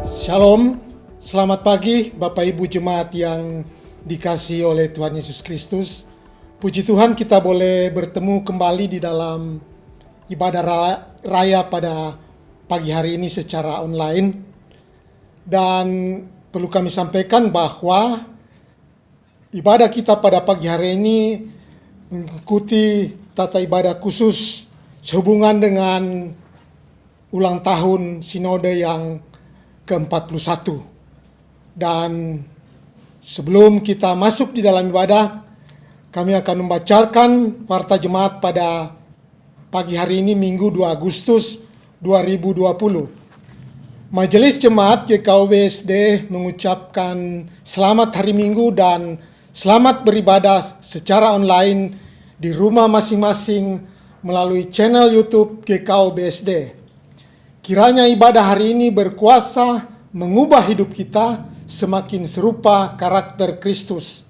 Shalom, selamat pagi Bapak Ibu Jemaat yang dikasihi oleh Tuhan Yesus Kristus. Puji Tuhan kita boleh bertemu kembali di dalam ibadah raya pada pagi hari ini secara online. Dan perlu kami sampaikan bahwa ibadah kita pada pagi hari ini mengikuti tata ibadah khusus sehubungan dengan ulang tahun sinode yang ke-41. Dan sebelum kita masuk di dalam ibadah, kami akan membacakan warta jemaat pada pagi hari ini Minggu 2 Agustus 2020. Majelis Jemaat GKOB SD mengucapkan selamat hari Minggu dan selamat beribadah secara online di rumah masing-masing melalui channel YouTube GKOB SD. Kiranya ibadah hari ini berkuasa mengubah hidup kita semakin serupa karakter Kristus.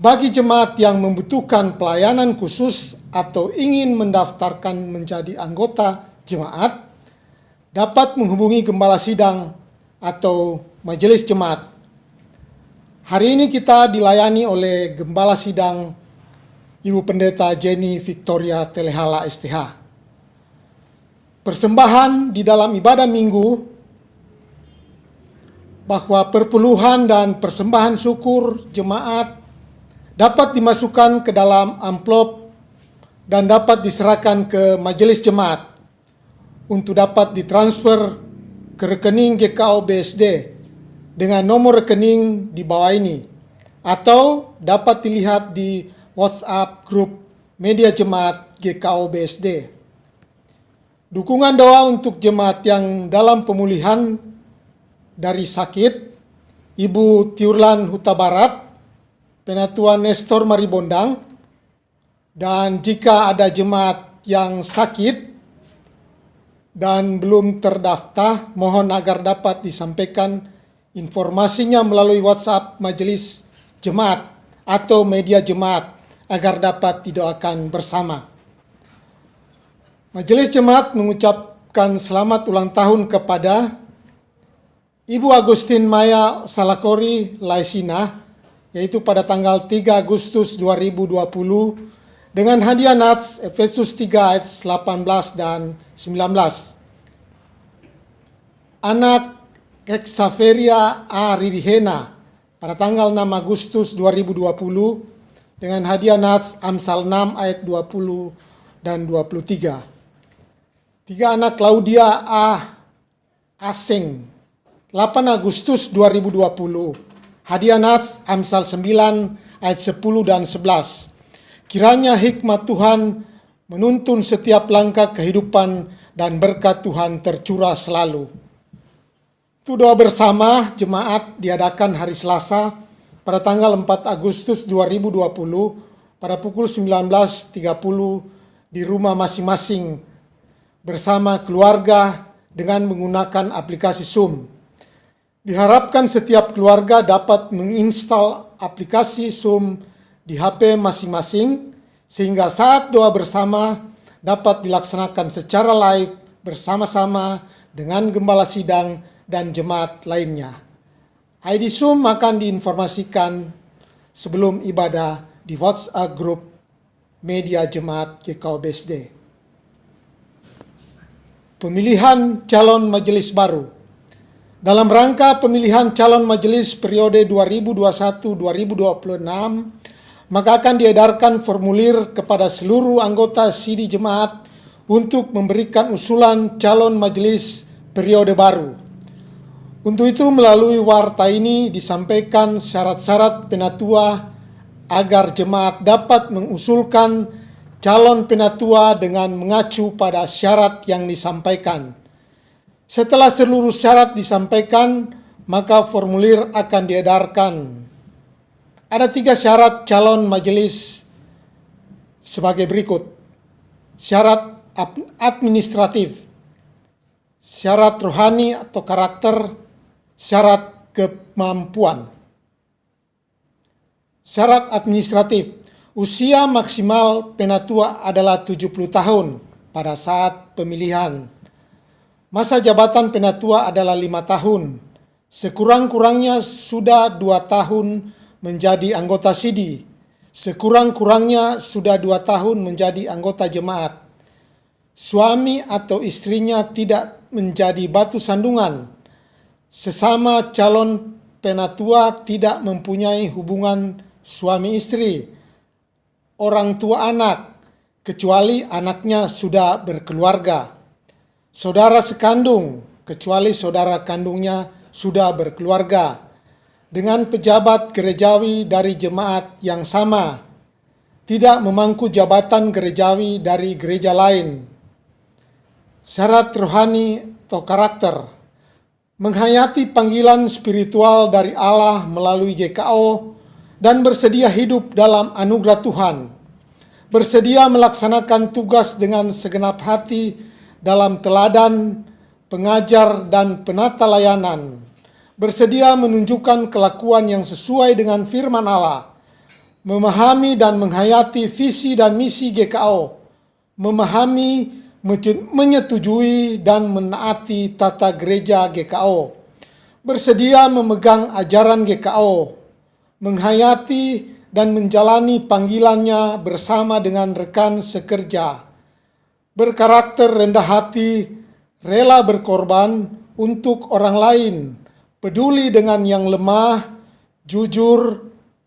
Bagi jemaat yang membutuhkan pelayanan khusus atau ingin mendaftarkan menjadi anggota jemaat, dapat menghubungi gembala sidang atau majelis jemaat. Hari ini kita dilayani oleh gembala sidang Ibu Pendeta Jenny Victoria Telehala STH. Persembahan di dalam ibadah minggu bahwa perpuluhan dan persembahan syukur jemaat dapat dimasukkan ke dalam amplop dan dapat diserahkan ke majelis jemaat untuk dapat ditransfer ke rekening GKOB SD dengan nomor rekening di bawah ini, atau dapat dilihat di WhatsApp grup media jemaat GKOB SD. Dukungan doa untuk jemaat yang dalam pemulihan dari sakit, Ibu Tiurlan Huta Barat, Penatua Nestor Maribondang, dan jika ada jemaat yang sakit dan belum terdaftar, mohon agar dapat disampaikan informasinya melalui WhatsApp majelis jemaat atau media jemaat agar dapat didoakan bersama. Majelis Jemaat mengucapkan selamat ulang tahun kepada Ibu Agustin Maya Salakori Laisina, yaitu pada tanggal 3 Agustus 2020, dengan hadiah Nats Efesus 3 ayat 18 dan 19. Anak Xaveria A. Ririhena pada tanggal 6 Agustus 2020, dengan hadiah Nats Amsal 6 ayat 20 dan 23. 3 anak Claudia A. Aseng 8 Agustus 2020, hadiah Nats Amsal 9 ayat 10 dan 11. Kiranya hikmat Tuhan menuntun setiap langkah kehidupan dan berkat Tuhan tercurah selalu. Itu doa bersama jemaat diadakan hari Selasa pada tanggal 4 Agustus 2020 pada pukul 19.30 di rumah masing-masing bersama keluarga dengan menggunakan aplikasi Zoom. Diharapkan setiap keluarga dapat menginstal aplikasi Zoom di HP masing-masing sehingga saat doa bersama dapat dilaksanakan secara live bersama-sama dengan gembala sidang dan jemaat lainnya. ID Zoom akan diinformasikan sebelum ibadah di WhatsApp grup media jemaat GKOB SD. Pemilihan calon majelis baru. Dalam rangka pemilihan calon majelis periode 2021-2026, maka akan diedarkan formulir kepada seluruh anggota CD Jemaat untuk memberikan usulan calon majelis periode baru. Untuk itu melalui warta ini disampaikan syarat-syarat penatua agar jemaat dapat mengusulkan calon penatua dengan mengacu pada syarat yang disampaikan. Setelah seluruh syarat disampaikan, maka formulir akan diedarkan. Ada 3 syarat calon majelis sebagai berikut. Syarat administratif, syarat rohani atau karakter, syarat kemampuan. Syarat administratif. Usia maksimal penatua adalah 70 tahun pada saat pemilihan. Masa jabatan penatua adalah 5 tahun. Sekurang-kurangnya sudah 2 tahun menjadi anggota sidi. Sekurang-kurangnya sudah 2 tahun menjadi anggota jemaat. Suami atau istrinya tidak menjadi batu sandungan. Sesama calon penatua tidak mempunyai hubungan suami istri, orang tua anak, kecuali anaknya sudah berkeluarga. Saudara sekandung, kecuali saudara kandungnya sudah berkeluarga. Dengan pejabat gerejawi dari jemaat yang sama, tidak memangku jabatan gerejawi dari gereja lain. Syarat rohani atau karakter: menghayati panggilan spiritual dari Allah melalui GKO dan bersedia hidup dalam anugerah Tuhan. Bersedia melaksanakan tugas dengan segenap hati dalam teladan, pengajar, dan penata layanan. Bersedia menunjukkan kelakuan yang sesuai dengan firman Allah. Memahami dan menghayati visi dan misi GKO. Memahami, menyetujui, dan menaati tata gereja GKO. Bersedia memegang ajaran GKO. Menghayati dan menjalani panggilannya bersama dengan rekan sekerja. Berkarakter rendah hati, rela berkorban untuk orang lain, peduli dengan yang lemah, jujur,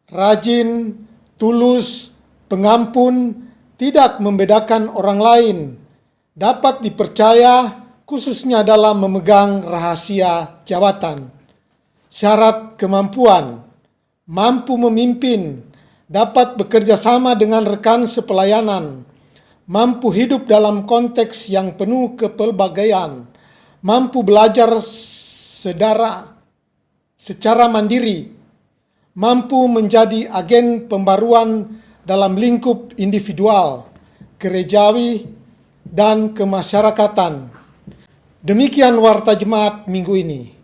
rajin, tulus, pengampun, tidak membedakan orang lain, dapat dipercaya khususnya dalam memegang rahasia jabatan. Syarat kemampuan: mampu memimpin, dapat bekerja sama dengan rekan sepelayanan, mampu hidup dalam konteks yang penuh kepelbagaian, mampu belajar secara mandiri, mampu menjadi agen pembaruan dalam lingkup individual, gerejawi, dan kemasyarakatan. Demikian warta jemaat minggu ini.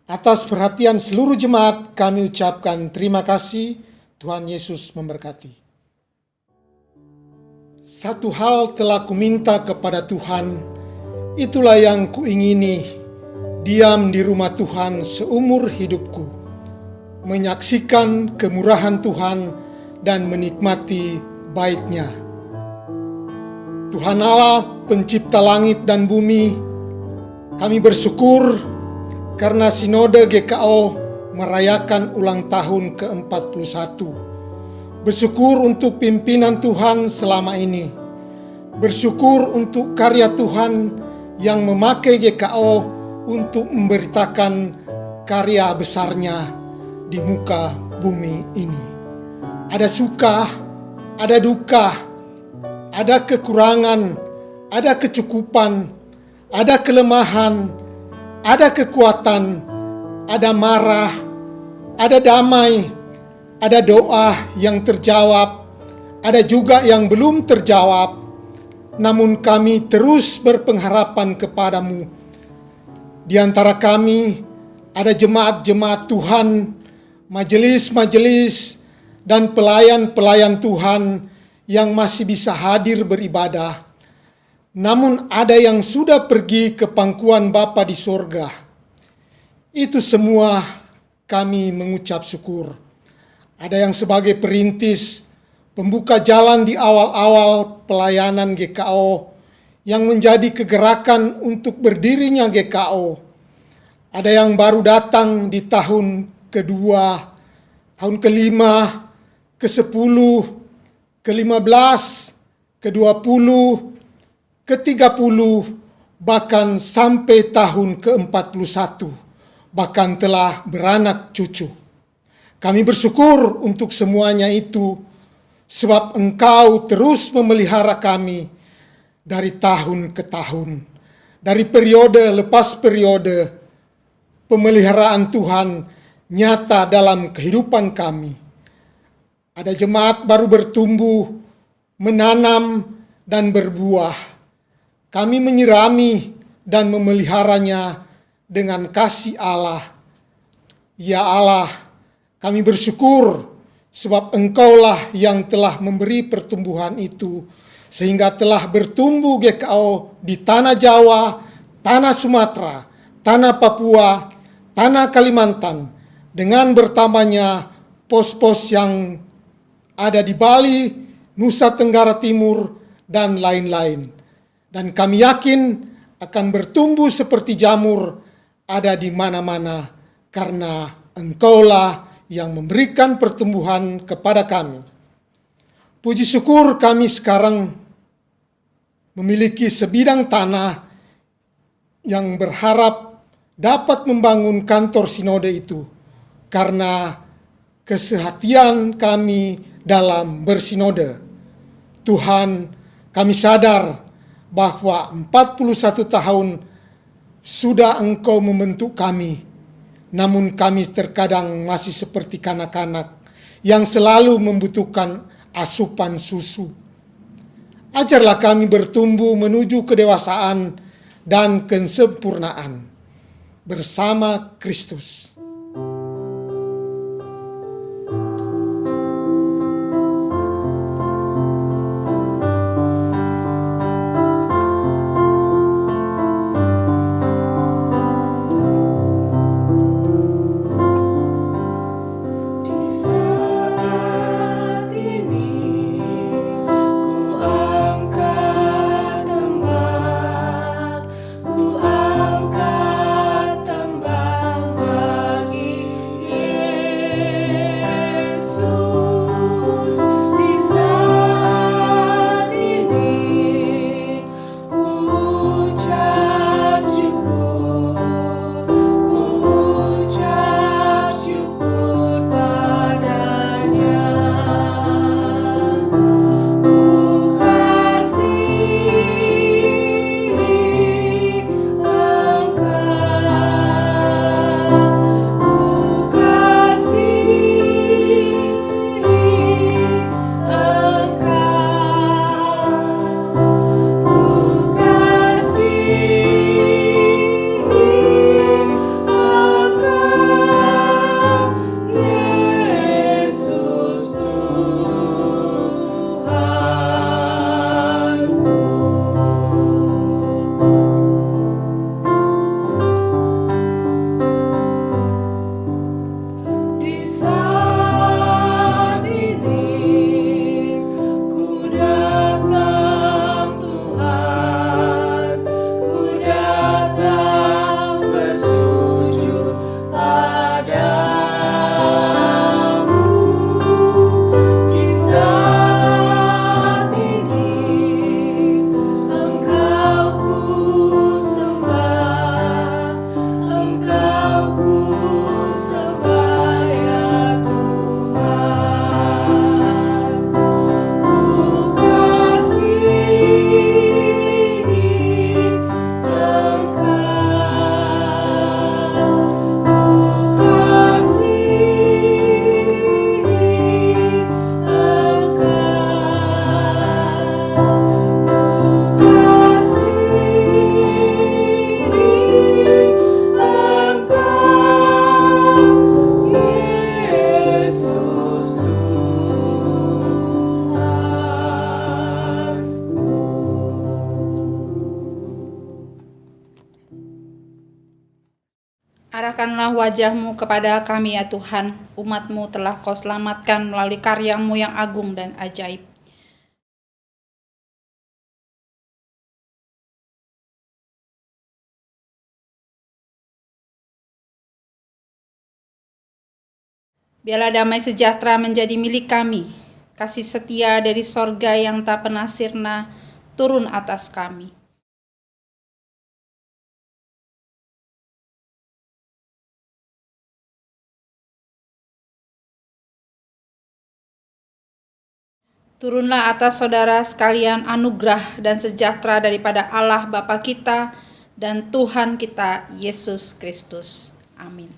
Atas perhatian seluruh jemaat kami ucapkan terima kasih. Tuhan Yesus memberkati. Satu hal telah kuminta kepada Tuhan, itulah yang kuingini, diam di rumah Tuhan seumur hidupku, menyaksikan kemurahan Tuhan dan menikmati bait-Nya. Tuhan Allah, pencipta langit dan bumi, kami bersyukur karena Sinode GKO merayakan ulang tahun ke-41. Bersyukur untuk pimpinan Tuhan selama ini. Bersyukur untuk karya Tuhan yang memakai GKO untuk memberitakan karya besarnya di muka bumi ini. Ada suka, ada duka, ada kekurangan, ada kecukupan, ada kelemahan, ada kekuatan, ada marah, ada damai, ada doa yang terjawab, ada juga yang belum terjawab. Namun kami terus berpengharapan kepadamu. Di antara kami ada jemaat-jemaat Tuhan, majelis-majelis, dan pelayan-pelayan Tuhan yang masih bisa hadir beribadah. Namun ada yang sudah pergi ke pangkuan Bapa di sorga. Itu semua kami mengucap syukur. Ada yang sebagai perintis, pembuka jalan di awal-awal pelayanan GKO yang menjadi kegerakan untuk berdirinya GKO. Ada yang baru datang di tahun kedua, tahun kelima, ke-10, ke-15, ke-20, ke-30, bahkan sampai tahun ke-41. Bahkan telah beranak cucu. Kami bersyukur untuk semuanya itu, sebab Engkau terus memelihara kami dari tahun ke tahun. Dari periode lepas periode, pemeliharaan Tuhan nyata dalam kehidupan kami. Ada jemaat baru bertumbuh, menanam, dan berbuah. Kami menyirami dan memeliharanya dengan kasih Allah. Ya Allah, kami bersyukur sebab Engkaulah yang telah memberi pertumbuhan itu, sehingga telah bertumbuh GKO di tanah Jawa, tanah Sumatera, tanah Papua, tanah Kalimantan, dengan bertambahnya pos-pos yang ada di Bali, Nusa Tenggara Timur, dan lain-lain. Dan kami yakin akan bertumbuh seperti jamur ada di mana-mana, karena Engkaulah yang memberikan pertumbuhan kepada kami. Puji syukur kami sekarang memiliki sebidang tanah yang berharap dapat membangun kantor sinode itu, karena kesehatian kami dalam bersinode. Tuhan, kami sadar bahwa 41 tahun sudah Engkau membentuk kami, namun kami terkadang masih seperti kanak-kanak yang selalu membutuhkan asupan susu. Ajarlah kami bertumbuh menuju kedewasaan dan kesempurnaan bersama Kristus. Arahkanlah wajah-Mu kepada kami ya Tuhan, umat-Mu telah Kau selamatkan melalui karya-Mu yang agung dan ajaib. Biarlah damai sejahtera menjadi milik kami, kasih setia dari sorga yang tak pernah sirna turun atas kami. Turunlah atas saudara sekalian anugerah dan sejahtera daripada Allah Bapa kita dan Tuhan kita Yesus Kristus. Amin.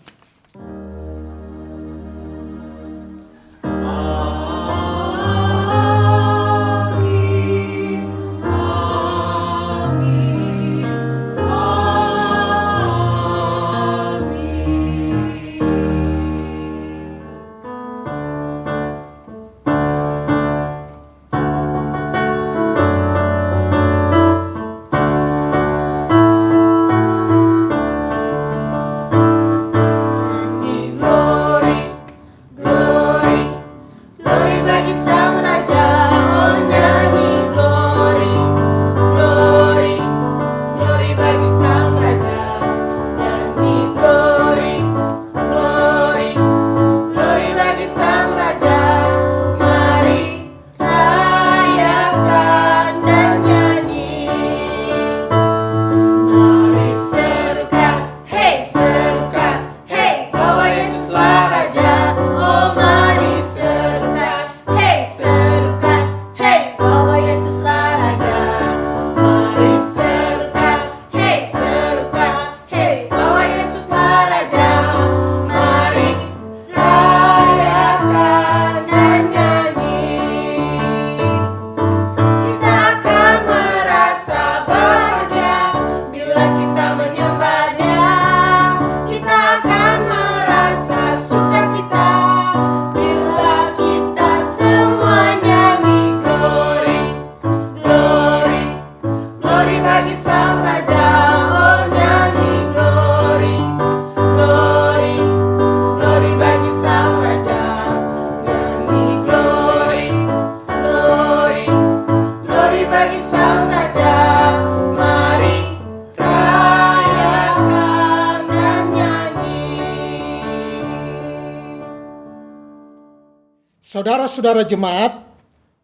Saudara-saudara jemaat,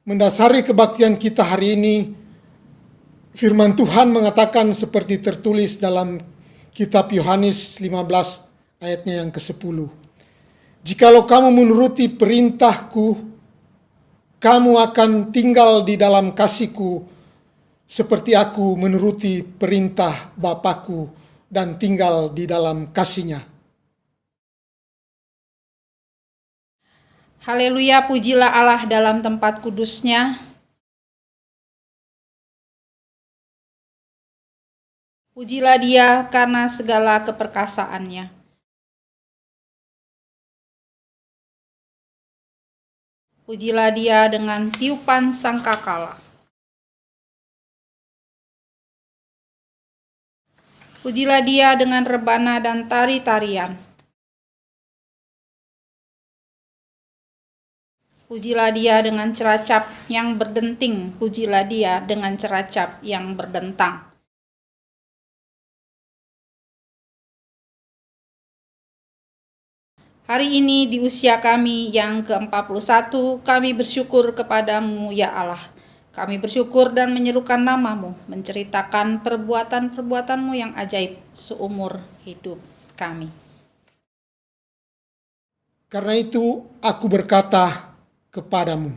mendasari kebaktian kita hari ini, firman Tuhan mengatakan seperti tertulis dalam kitab Yohanes 15 ayatnya yang ke-10. Jikalau kamu menuruti perintahku, kamu akan tinggal di dalam kasihku, seperti aku menuruti perintah Bapakku dan tinggal di dalam kasihnya. Haleluya, pujilah Allah dalam tempat kudusnya. Pujilah Dia karena segala keperkasaannya. Pujilah Dia dengan tiupan sangkakala. Pujilah Dia dengan rebana dan tari-tarian. Pujilah Dia dengan ceracap yang berdenting. Pujilah Dia dengan ceracap yang berdentang. Hari ini di usia kami yang ke-41, kami bersyukur kepadamu ya Allah. Kami bersyukur dan menyerukan namamu, menceritakan perbuatan-perbuatanmu yang ajaib seumur hidup kami. Karena itu aku berkata kepadamu,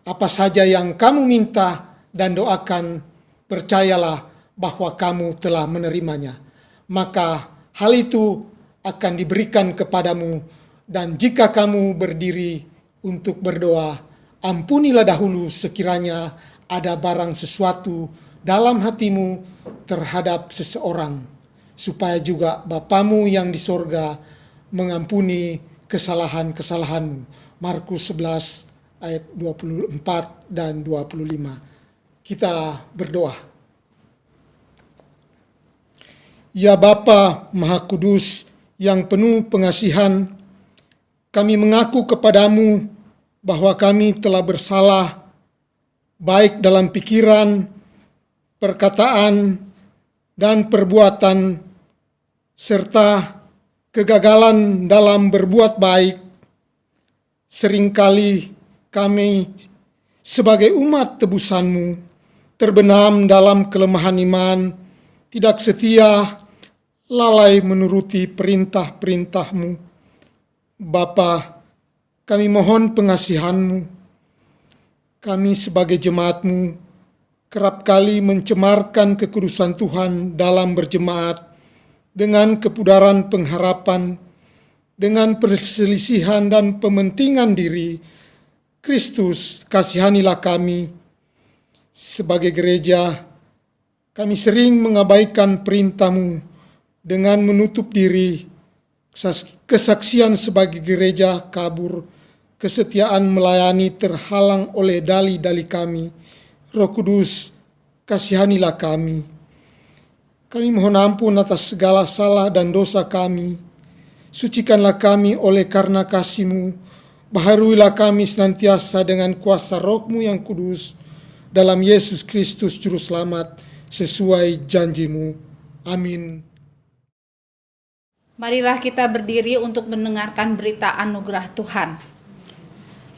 apa saja yang kamu minta dan doakan, percayalah bahwa kamu telah menerimanya. Maka hal itu akan diberikan kepadamu, dan jika kamu berdiri untuk berdoa, ampunilah dahulu sekiranya ada barang sesuatu dalam hatimu terhadap seseorang, supaya juga Bapamu yang di sorga mengampuni kesalahan-kesalahanmu. Markus 11 ayat 24 dan 25. Kita berdoa. Ya Bapa Maha Kudus yang penuh pengasihan, kami mengaku kepadamu bahwa kami telah bersalah baik dalam pikiran, perkataan, dan perbuatan, serta kegagalan dalam berbuat baik. Seringkali kami sebagai umat tebusanmu terbenam dalam kelemahan iman, tidak setia, lalai menuruti perintah-perintahmu. Bapa, kami mohon pengasihanmu. Kami sebagai jemaatmu kerap kali mencemarkan kekudusan Tuhan dalam berjemaat dengan kepudaran pengharapan, dengan perselisihan dan pementingan diri. Kristus, kasihanilah kami. Sebagai gereja, kami sering mengabaikan perintah-Mu dengan menutup diri. Kesaksian sebagai gereja kabur, kesetiaan melayani terhalang oleh dalih-dalih kami. Roh Kudus, kasihanilah kami. Kami mohon ampun atas segala salah dan dosa kami. Sucikanlah kami oleh karena kasih-Mu. Baharuilah kami senantiasa dengan kuasa Roh-Mu yang kudus. Dalam Yesus Kristus Juru Selamat, sesuai janji-Mu. Amin. Marilah kita berdiri untuk mendengarkan berita anugerah Tuhan.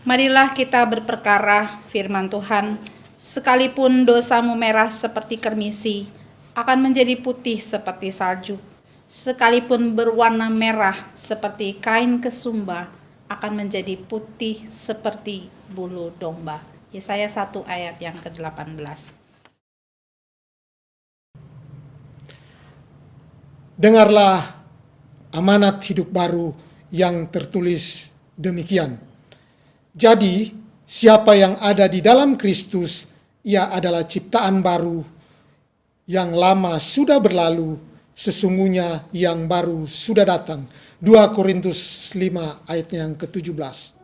Marilah kita berperkara firman Tuhan. Sekalipun dosamu merah seperti kermisi, akan menjadi putih seperti salju. Sekalipun berwarna merah seperti kain kesumba, akan menjadi putih seperti bulu domba. Yesaya 1 ayat yang ke-18. Dengarlah amanat hidup baru yang tertulis demikian. Jadi, siapa yang ada di dalam Kristus, ia adalah ciptaan baru. Yang lama sudah berlalu, sesungguhnya yang baru sudah datang. 2 Korintus 5 ayat yang ke-17.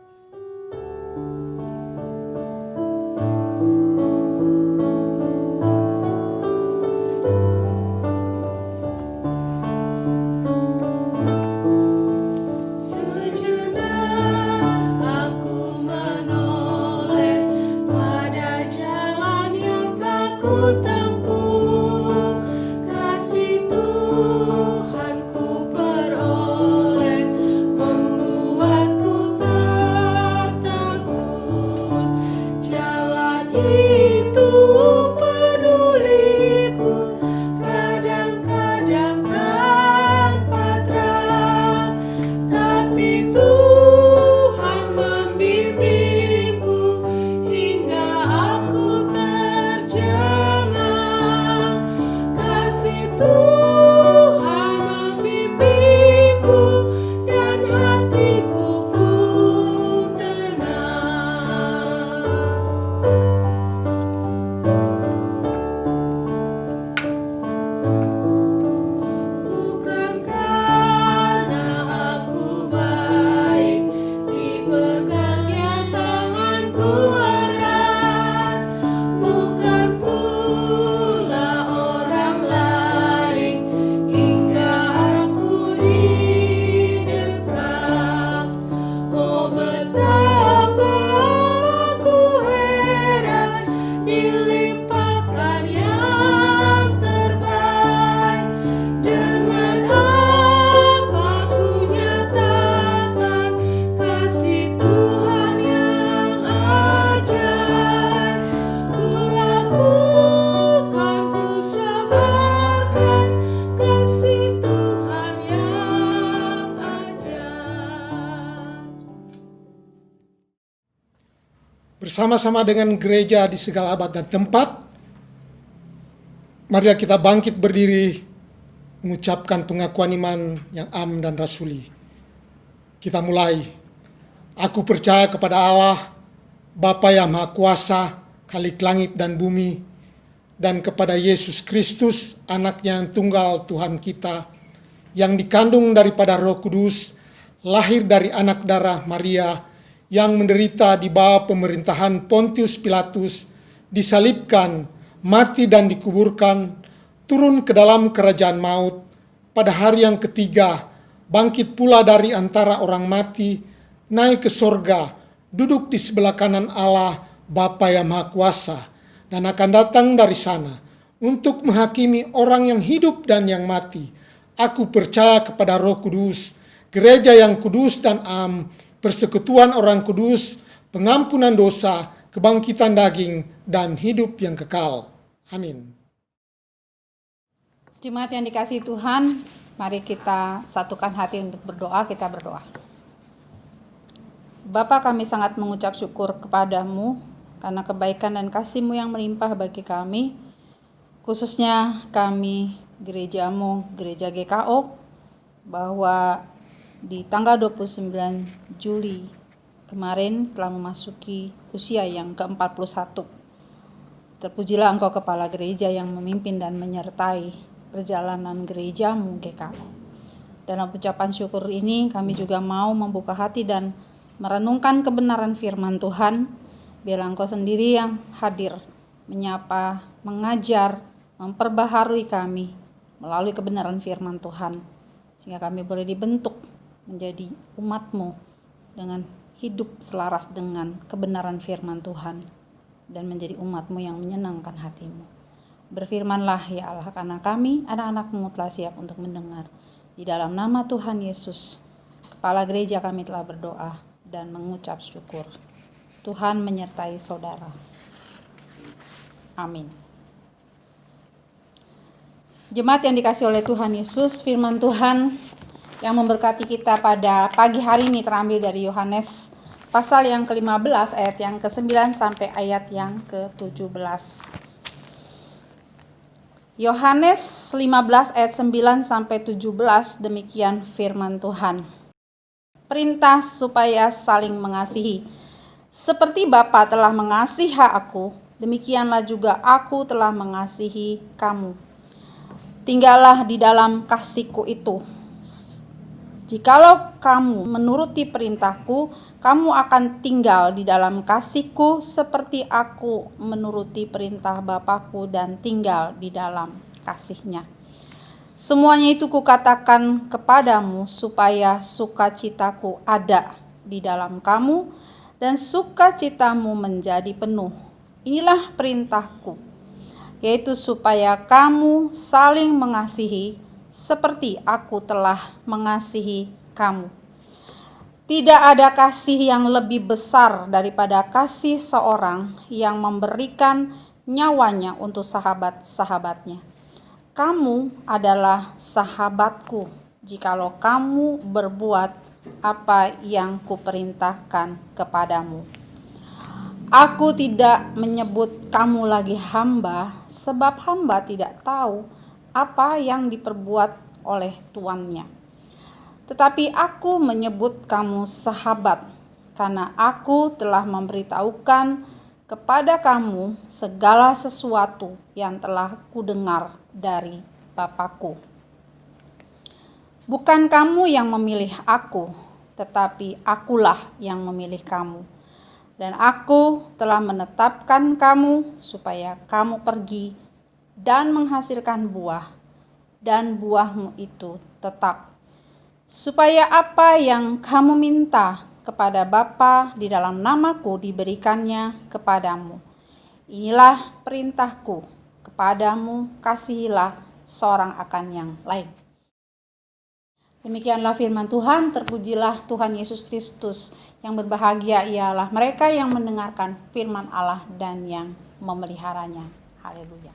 Tuhanku peroleh membuatku bersama-sama dengan gereja di segala abad dan tempat, marilah kita bangkit berdiri mengucapkan pengakuan iman yang am dan rasuli. Kita mulai. Aku percaya kepada Allah, Bapa yang Maha Kuasa, Khalik langit dan bumi, dan kepada Yesus Kristus, anaknya yang tunggal Tuhan kita, yang dikandung daripada Roh Kudus, lahir dari anak darah Maria, yang menderita di bawah pemerintahan Pontius Pilatus, disalibkan, mati dan dikuburkan, turun ke dalam kerajaan maut, pada hari yang ketiga, bangkit pula dari antara orang mati, naik ke sorga, duduk di sebelah kanan Allah, Bapa yang Maha Kuasa, dan akan datang dari sana untuk menghakimi orang yang hidup dan yang mati. Aku percaya kepada Roh Kudus, gereja yang kudus dan am, persekutuan orang kudus, pengampunan dosa, kebangkitan daging, dan hidup yang kekal. Amin. Jemaat yang dikasihi Tuhan, mari kita satukan hati untuk berdoa. Kita berdoa. Bapa, kami sangat mengucap syukur kepadamu karena kebaikan dan kasih-Mu yang melimpah bagi kami, khususnya kami gerejamu, gereja GKO, bahwa di tanggal 29 Juli kemarin telah memasuki usia yang ke-41. Terpujilah Engkau Kepala Gereja yang memimpin dan menyertai perjalanan gerejamu GKO. Dalam ucapan syukur ini kami juga mau membuka hati dan merenungkan kebenaran firman Tuhan. Biarlah Engkau sendiri yang hadir, menyapa, mengajar, memperbaharui kami melalui kebenaran firman Tuhan, sehingga kami boleh dibentuk menjadi umat-Mu dengan hidup selaras dengan kebenaran firman Tuhan dan menjadi umat-Mu yang menyenangkan hati-Mu. Berfirmanlah ya Allah, karena kami anak-anak-Mu telah siap untuk mendengar. Di dalam nama Tuhan Yesus, Kepala Gereja, kami telah berdoa dan mengucap syukur. Tuhan menyertai saudara. Amin. Jemaat yang dikasihi oleh Tuhan Yesus, firman Tuhan yang memberkati kita pada pagi hari ini terambil dari Yohanes pasal yang ke-15 ayat yang ke-9 sampai ayat yang ke-17. Yohanes 15 ayat 9 sampai 17, demikian firman Tuhan. Perintah supaya saling mengasihi. Seperti Bapa telah mengasihi aku, demikianlah juga aku telah mengasihi kamu. Tinggallah di dalam kasih-Ku itu. Jikalau kamu menuruti perintah-Ku, kamu akan tinggal di dalam kasih-Ku seperti aku menuruti perintah Bapa-Ku dan tinggal di dalam kasih-Nya. Semuanya itu Kukatakan kepadamu supaya sukacita-Ku ada di dalam kamu dan sukacitamu menjadi penuh. Inilah perintah-Ku, yaitu supaya kamu saling mengasihi seperti aku telah mengasihi kamu. Tidak ada kasih yang lebih besar daripada kasih seorang yang memberikan nyawanya untuk sahabat-sahabatnya. Kamu adalah sahabatku jikalau kamu berbuat apa yang Kuperintahkan kepadamu. Aku tidak menyebut kamu lagi hamba, sebab hamba tidak tahu apa yang diperbuat oleh tuannya. Tetapi aku menyebut kamu sahabat, karena aku telah memberitahukan kepada kamu segala sesuatu yang telah Kudengar dari Bapa-Ku. Bukan kamu yang memilih aku, tetapi akulah yang memilih kamu. Dan aku telah menetapkan kamu supaya kamu pergi dan menghasilkan buah, dan buahmu itu tetap. Supaya apa yang kamu minta kepada Bapa di dalam nama-Ku diberikannya kepadamu. Inilah perintah-Ku kepadamu, kasihilah seorang akan yang lain. Demikianlah firman Tuhan. Terpujilah Tuhan Yesus Kristus. Yang berbahagia ialah mereka yang mendengarkan firman Allah dan yang memeliharanya. Haleluya.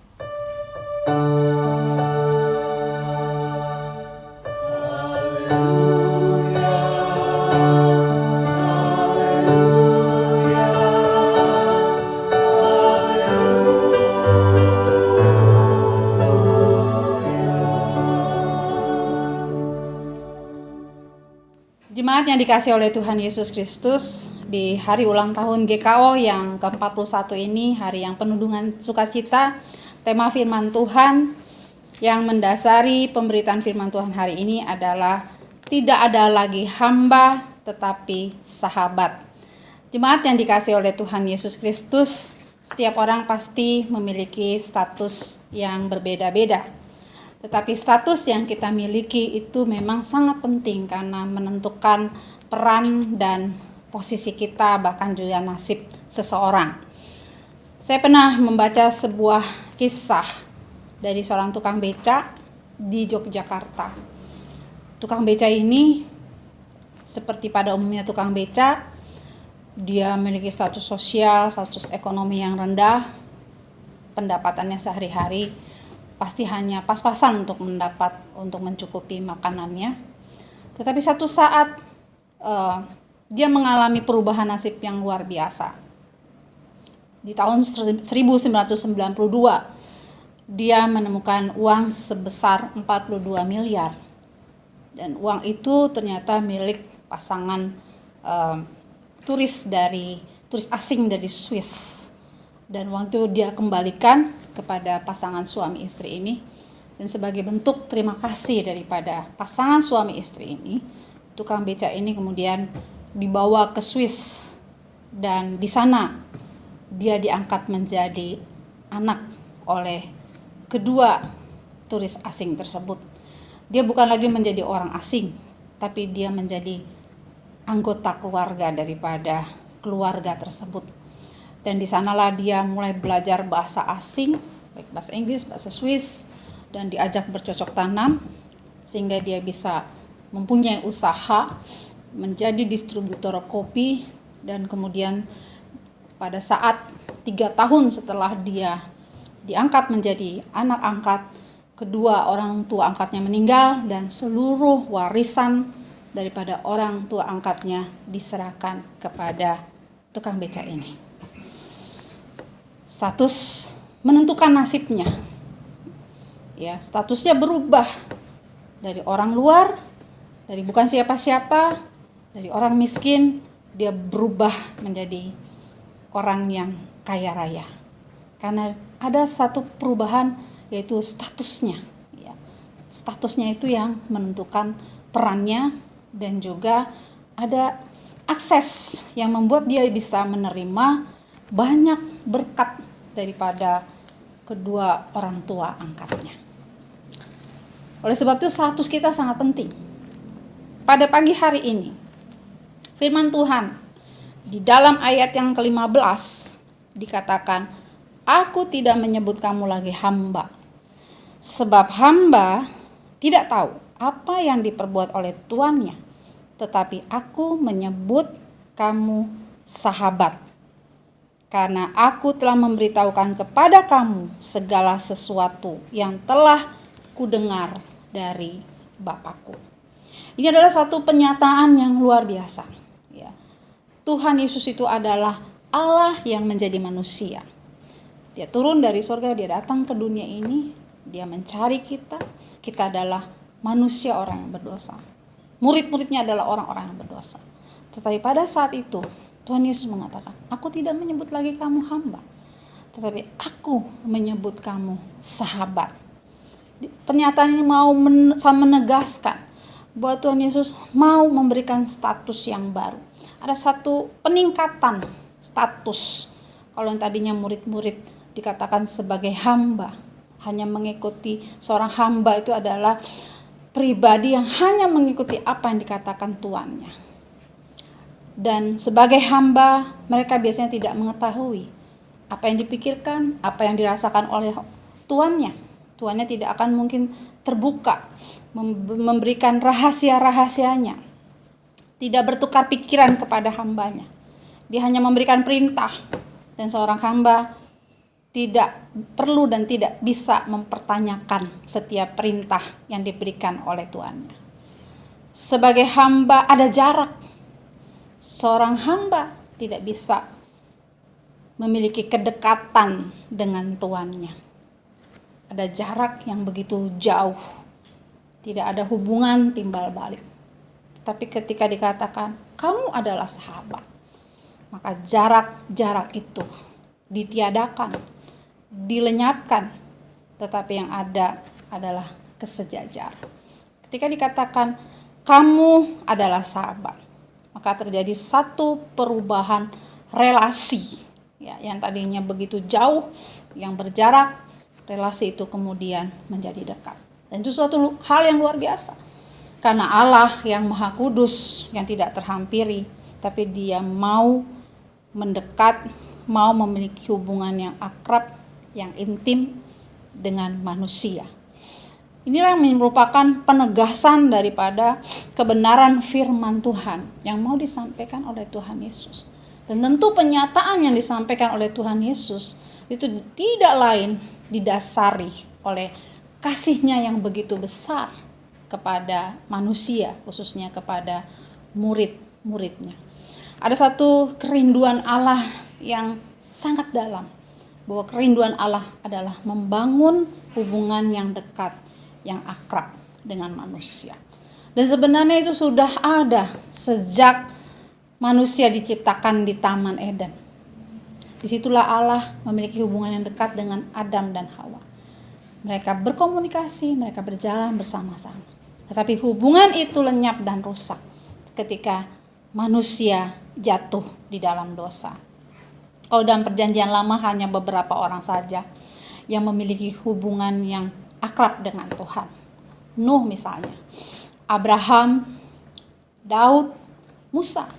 Jemaat yang dikasih oleh Tuhan Yesus Kristus, di hari ulang tahun GKO yang ke-41 ini, hari yang penuh dengan sukacita, tema firman Tuhan yang mendasari pemberitaan firman Tuhan hari ini adalah tidak ada lagi hamba tetapi sahabat. Jemaat yang dikasih oleh Tuhan Yesus Kristus, setiap orang pasti memiliki status yang berbeda-beda. Tetapi status yang kita miliki itu memang sangat penting karena menentukan peran dan posisi kita, bahkan juga nasib seseorang. Saya pernah membaca sebuah kisah dari seorang tukang beca di Yogyakarta. Tukang beca ini seperti pada umumnya tukang beca, dia memiliki status sosial, status ekonomi yang rendah, pendapatannya sehari-hari pasti hanya pas-pasan untuk mencukupi makanannya. Tetapi satu saat dia mengalami perubahan nasib yang luar biasa. Di tahun 1992 dia menemukan uang sebesar 42 miliar. Dan uang itu ternyata milik pasangan turis asing dari Swiss. Dan uang itu dia kembalikan kepada pasangan suami istri ini, dan sebagai bentuk terima kasih daripada pasangan suami istri ini, tukang beca ini kemudian dibawa ke Swiss, dan di sana dia diangkat menjadi anak oleh kedua turis asing tersebut. Dia bukan lagi menjadi orang asing, tapi dia menjadi anggota keluarga daripada keluarga tersebut. Dan di sanalah dia mulai belajar bahasa asing, baik bahasa Inggris, bahasa Swiss, dan diajak bercocok tanam sehingga dia bisa mempunyai usaha menjadi distributor kopi. Dan kemudian pada saat 3 tahun setelah dia diangkat menjadi anak angkat, kedua orang tua angkatnya meninggal dan seluruh warisan daripada orang tua angkatnya diserahkan kepada tukang beca ini. Status menentukan nasibnya. Ya, statusnya berubah dari orang luar, dari bukan siapa-siapa, dari orang miskin, dia berubah menjadi orang yang kaya raya. Karena ada satu perubahan, yaitu statusnya. Ya, statusnya itu yang menentukan perannya, dan juga ada akses yang membuat dia bisa menerima banyak berkat daripada kedua orang tua angkatnya. Oleh sebab itu status kita sangat penting. Pada pagi hari ini, firman Tuhan di dalam ayat yang ke-15 dikatakan, "Aku tidak menyebut kamu lagi hamba, sebab hamba tidak tahu apa yang diperbuat oleh tuannya, tetapi aku menyebut kamu sahabat. Karena aku telah memberitahukan kepada kamu segala sesuatu yang telah kudengar dari Bapakku." Ini adalah satu penyataan yang luar biasa. Ya. Tuhan Yesus itu adalah Allah yang menjadi manusia. Dia turun dari surga, dia datang ke dunia ini, dia mencari kita. Kita adalah manusia orang yang berdosa. Murid-muridnya adalah orang-orang yang berdosa. Tetapi pada saat itu Tuhan Yesus mengatakan, "Aku tidak menyebut lagi kamu hamba, tetapi aku menyebut kamu sahabat." Pernyataan ini mau menegaskan bahwa Tuhan Yesus mau memberikan status yang baru. Ada satu peningkatan status. Kalau yang tadinya murid-murid dikatakan sebagai hamba, hanya mengikuti, seorang hamba itu adalah pribadi yang hanya mengikuti apa yang dikatakan tuannya. Dan sebagai hamba, mereka biasanya tidak mengetahui apa yang dipikirkan, apa yang dirasakan oleh tuannya. Tuannya tidak akan mungkin terbuka, memberikan rahasia-rahasianya. Tidak bertukar pikiran kepada hambanya. Dia hanya memberikan perintah. Dan seorang hamba tidak perlu dan tidak bisa mempertanyakan setiap perintah yang diberikan oleh tuannya. Sebagai hamba ada jarak. Seorang hamba tidak bisa memiliki kedekatan dengan tuannya. Ada jarak yang begitu jauh. Tidak ada hubungan timbal balik. Tapi ketika dikatakan kamu adalah sahabat, maka jarak-jarak itu ditiadakan, dilenyapkan, tetapi yang ada adalah kesejajaran. Ketika dikatakan kamu adalah sahabat, maka terjadi satu perubahan relasi, ya, yang tadinya begitu jauh, yang berjarak, relasi itu kemudian menjadi dekat. Dan itu suatu hal yang luar biasa. Karena Allah yang Maha Kudus, yang tidak terhampiri, tapi Dia mau mendekat, mau memiliki hubungan yang akrab, yang intim dengan manusia. Inilah yang merupakan penegasan daripada kebenaran firman Tuhan yang mau disampaikan oleh Tuhan Yesus. Dan tentu penyataan yang disampaikan oleh Tuhan Yesus itu tidak lain didasari oleh kasih-Nya yang begitu besar kepada manusia, khususnya kepada murid-muridnya. Ada satu kerinduan Allah yang sangat dalam, bahwa kerinduan Allah adalah membangun hubungan yang dekat, yang akrab dengan manusia. Dan sebenarnya itu sudah ada sejak manusia diciptakan di Taman Eden. Disitulah Allah memiliki hubungan yang dekat dengan Adam dan Hawa. Mereka berkomunikasi, mereka berjalan bersama-sama. Tetapi hubungan itu lenyap dan rusak ketika manusia jatuh di dalam dosa. Kalau dalam perjanjian lama hanya beberapa orang saja yang memiliki hubungan yang akrab dengan Tuhan. Nuh misalnya, Abraham, Daud, Musa.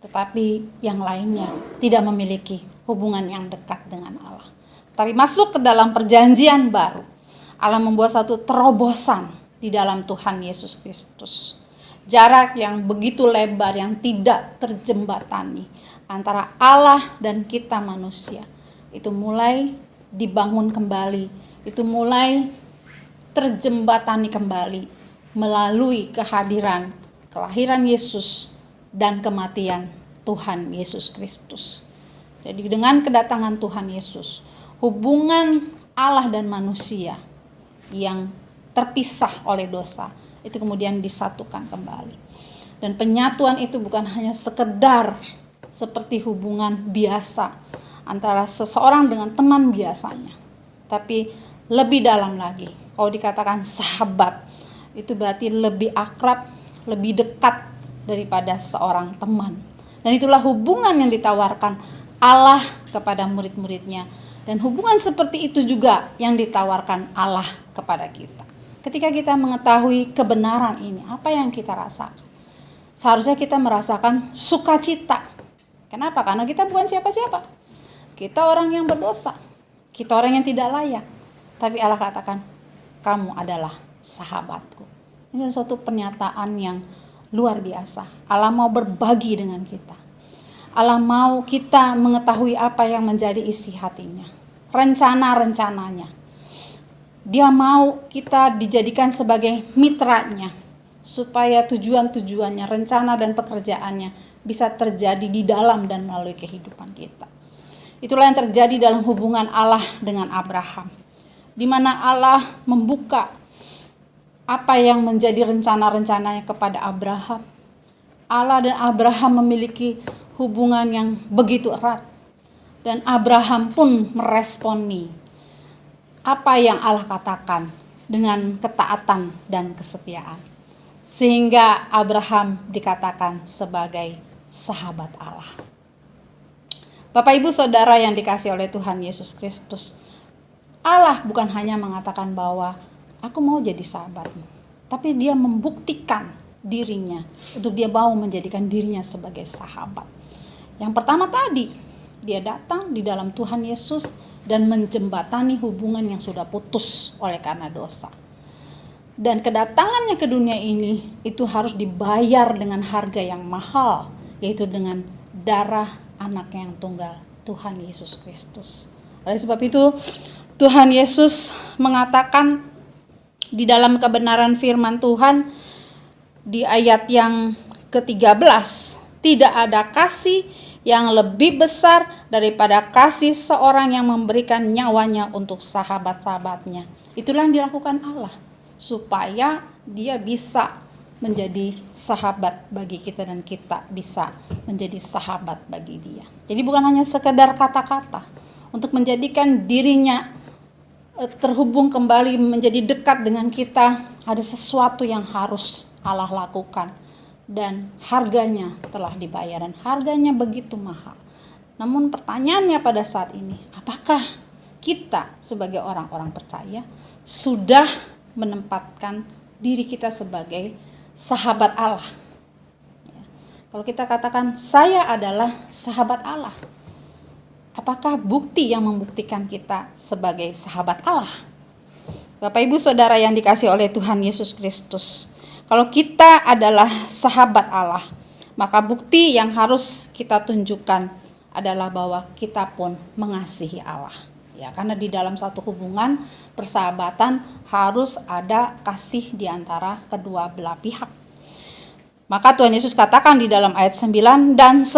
Tetapi yang lainnya tidak memiliki hubungan yang dekat dengan Allah. Tapi masuk ke dalam perjanjian baru, Allah membuat satu terobosan di dalam Tuhan Yesus Kristus. Jarak yang begitu lebar, yang tidak terjembatani antara Allah dan kita manusia, itu mulai dibangun kembali, itu mulai terjembatani kembali melalui kehadiran, kelahiran Yesus dan kematian Tuhan Yesus Kristus. Jadi dengan kedatangan Tuhan Yesus, hubungan Allah dan manusia yang terpisah oleh dosa itu kemudian disatukan kembali. Dan penyatuan itu bukan hanya sekedar seperti hubungan biasa antara seseorang dengan teman biasanya, tapi lebih dalam lagi. Kalau dikatakan sahabat, itu berarti lebih akrab, lebih dekat daripada seorang teman. Dan itulah hubungan yang ditawarkan Allah kepada murid-muridnya. Dan hubungan seperti itu juga yang ditawarkan Allah kepada kita. Ketika kita mengetahui kebenaran ini, apa yang kita rasakan? Seharusnya kita merasakan sukacita. Kenapa? Karena kita bukan siapa-siapa. Kita orang yang berdosa. Kita orang yang tidak layak. Tapi Allah katakan, kamu adalah sahabatku. Ini suatu pernyataan yang luar biasa. Allah mau berbagi dengan kita. Allah mau kita mengetahui apa yang menjadi isi hatinya. Rencana-rencananya. Dia mau kita dijadikan sebagai mitranya. Supaya tujuan-tujuannya, rencana dan pekerjaannya bisa terjadi di dalam dan melalui kehidupan kita. Itulah yang terjadi dalam hubungan Allah dengan Abraham. Di mana Allah membuka apa yang menjadi rencana-rencananya kepada Abraham. Allah dan Abraham memiliki hubungan yang begitu erat. Dan Abraham pun meresponi apa yang Allah katakan dengan ketaatan dan kesetiaan. Sehingga Abraham dikatakan sebagai sahabat Allah. Bapak Ibu Saudara yang dikasihi oleh Tuhan Yesus Kristus, Allah bukan hanya mengatakan bahwa aku mau jadi sahabatmu, tapi Dia membuktikan dirinya untuk Dia mau menjadikan dirinya sebagai sahabat. Yang pertama tadi, Dia datang di dalam Tuhan Yesus dan menjembatani hubungan yang sudah putus oleh karena dosa. Dan kedatangannya ke dunia ini itu harus dibayar dengan harga yang mahal, yaitu dengan darah anak yang tunggal, Tuhan Yesus Kristus. Oleh sebab itu, Tuhan Yesus mengatakan di dalam kebenaran firman Tuhan di ayat yang ke-13, tidak ada kasih yang lebih besar daripada kasih seorang yang memberikan nyawanya untuk sahabat-sahabatnya. Itulah yang dilakukan Allah, supaya Dia bisa menjadi sahabat bagi kita dan kita bisa menjadi sahabat bagi dia. Jadi bukan hanya sekedar kata-kata, untuk menjadikan dirinya terhubung kembali menjadi dekat dengan kita, ada sesuatu yang harus Allah lakukan dan harganya telah dibayar dan harganya begitu mahal. Namun pertanyaannya pada saat ini, apakah kita sebagai orang-orang percaya sudah menempatkan diri kita sebagai sahabat Allah? Kalau kita katakan saya adalah sahabat Allah, apakah bukti yang membuktikan kita sebagai sahabat Allah? Bapak Ibu Saudara yang dikasihi oleh Tuhan Yesus Kristus, kalau kita adalah sahabat Allah, maka bukti yang harus kita tunjukkan adalah bahwa kita pun mengasihi Allah. Ya, karena di dalam satu hubungan persahabatan harus ada kasih di antara kedua belah pihak. Maka Tuhan Yesus katakan di dalam ayat 9 dan 10,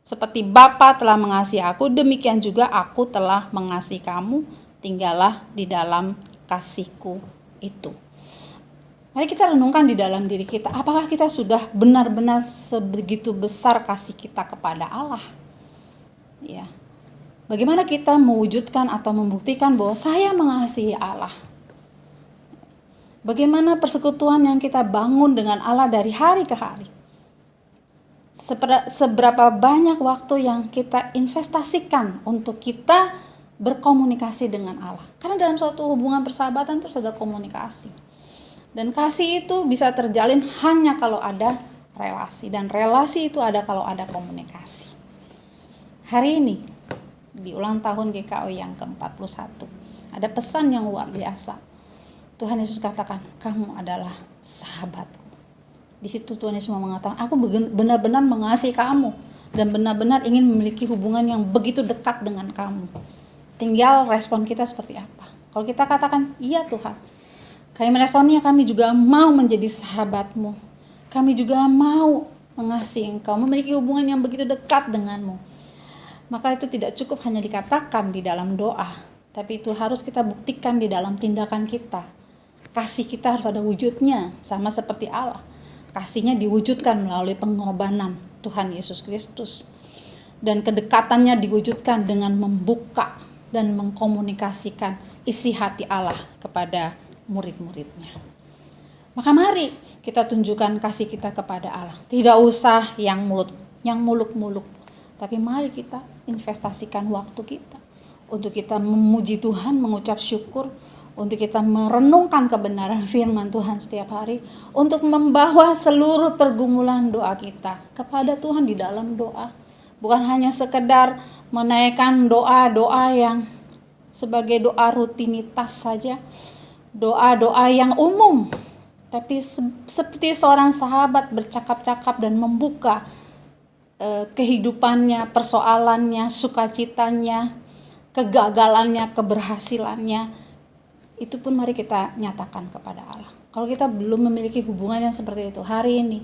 seperti Bapa telah mengasihi aku, demikian juga aku telah mengasihi kamu, tinggallah di dalam kasihku itu. Mari kita renungkan di dalam diri kita, apakah kita sudah benar-benar sebegitu besar kasih kita kepada Allah? Ya. Bagaimana kita mewujudkan atau membuktikan bahwa saya mengasihi Allah? Bagaimana persekutuan yang kita bangun dengan Allah dari hari ke hari? Seberapa banyak waktu yang kita investasikan untuk kita berkomunikasi dengan Allah? Karena dalam suatu hubungan persahabatan terus ada komunikasi. Dan kasih itu bisa terjalin hanya kalau ada relasi. Dan relasi itu ada kalau ada komunikasi. Hari ini, di ulang tahun GKO yang ke-41, ada pesan yang luar biasa. Tuhan Yesus katakan, kamu adalah sahabatku. Di situ Tuhan Yesus mengatakan, aku benar-benar mengasihi kamu dan benar-benar ingin memiliki hubungan yang begitu dekat dengan kamu. Tinggal respon kita seperti apa. Kalau kita katakan, iya Tuhan, kami meresponnya, kami juga mau menjadi sahabatmu. Kami juga mau mengasihi engkau, memiliki hubungan yang begitu dekat denganmu. Maka itu tidak cukup hanya dikatakan di dalam doa, tapi itu harus kita buktikan di dalam tindakan kita. Kasih kita harus ada wujudnya, sama seperti Allah. Kasihnya diwujudkan melalui pengorbanan Tuhan Yesus Kristus. Dan kedekatannya diwujudkan dengan membuka dan mengkomunikasikan isi hati Allah kepada murid-muridnya. Maka mari kita tunjukkan kasih kita kepada Allah. Tidak usah yang muluk-muluk, tapi mari kita investasikan waktu kita untuk kita memuji Tuhan, mengucap syukur, untuk kita merenungkan kebenaran firman Tuhan setiap hari, untuk membawa seluruh pergumulan doa kita kepada Tuhan di dalam doa. Bukan hanya sekedar menaikkan doa-doa yang sebagai doa rutinitas saja, doa-doa yang umum, tapi seperti seorang sahabat bercakap-cakap dan membuka kehidupannya, persoalannya, sukacitanya, kegagalannya, keberhasilannya, itu pun mari kita nyatakan kepada Allah. Kalau kita belum memiliki hubungan yang seperti itu hari ini,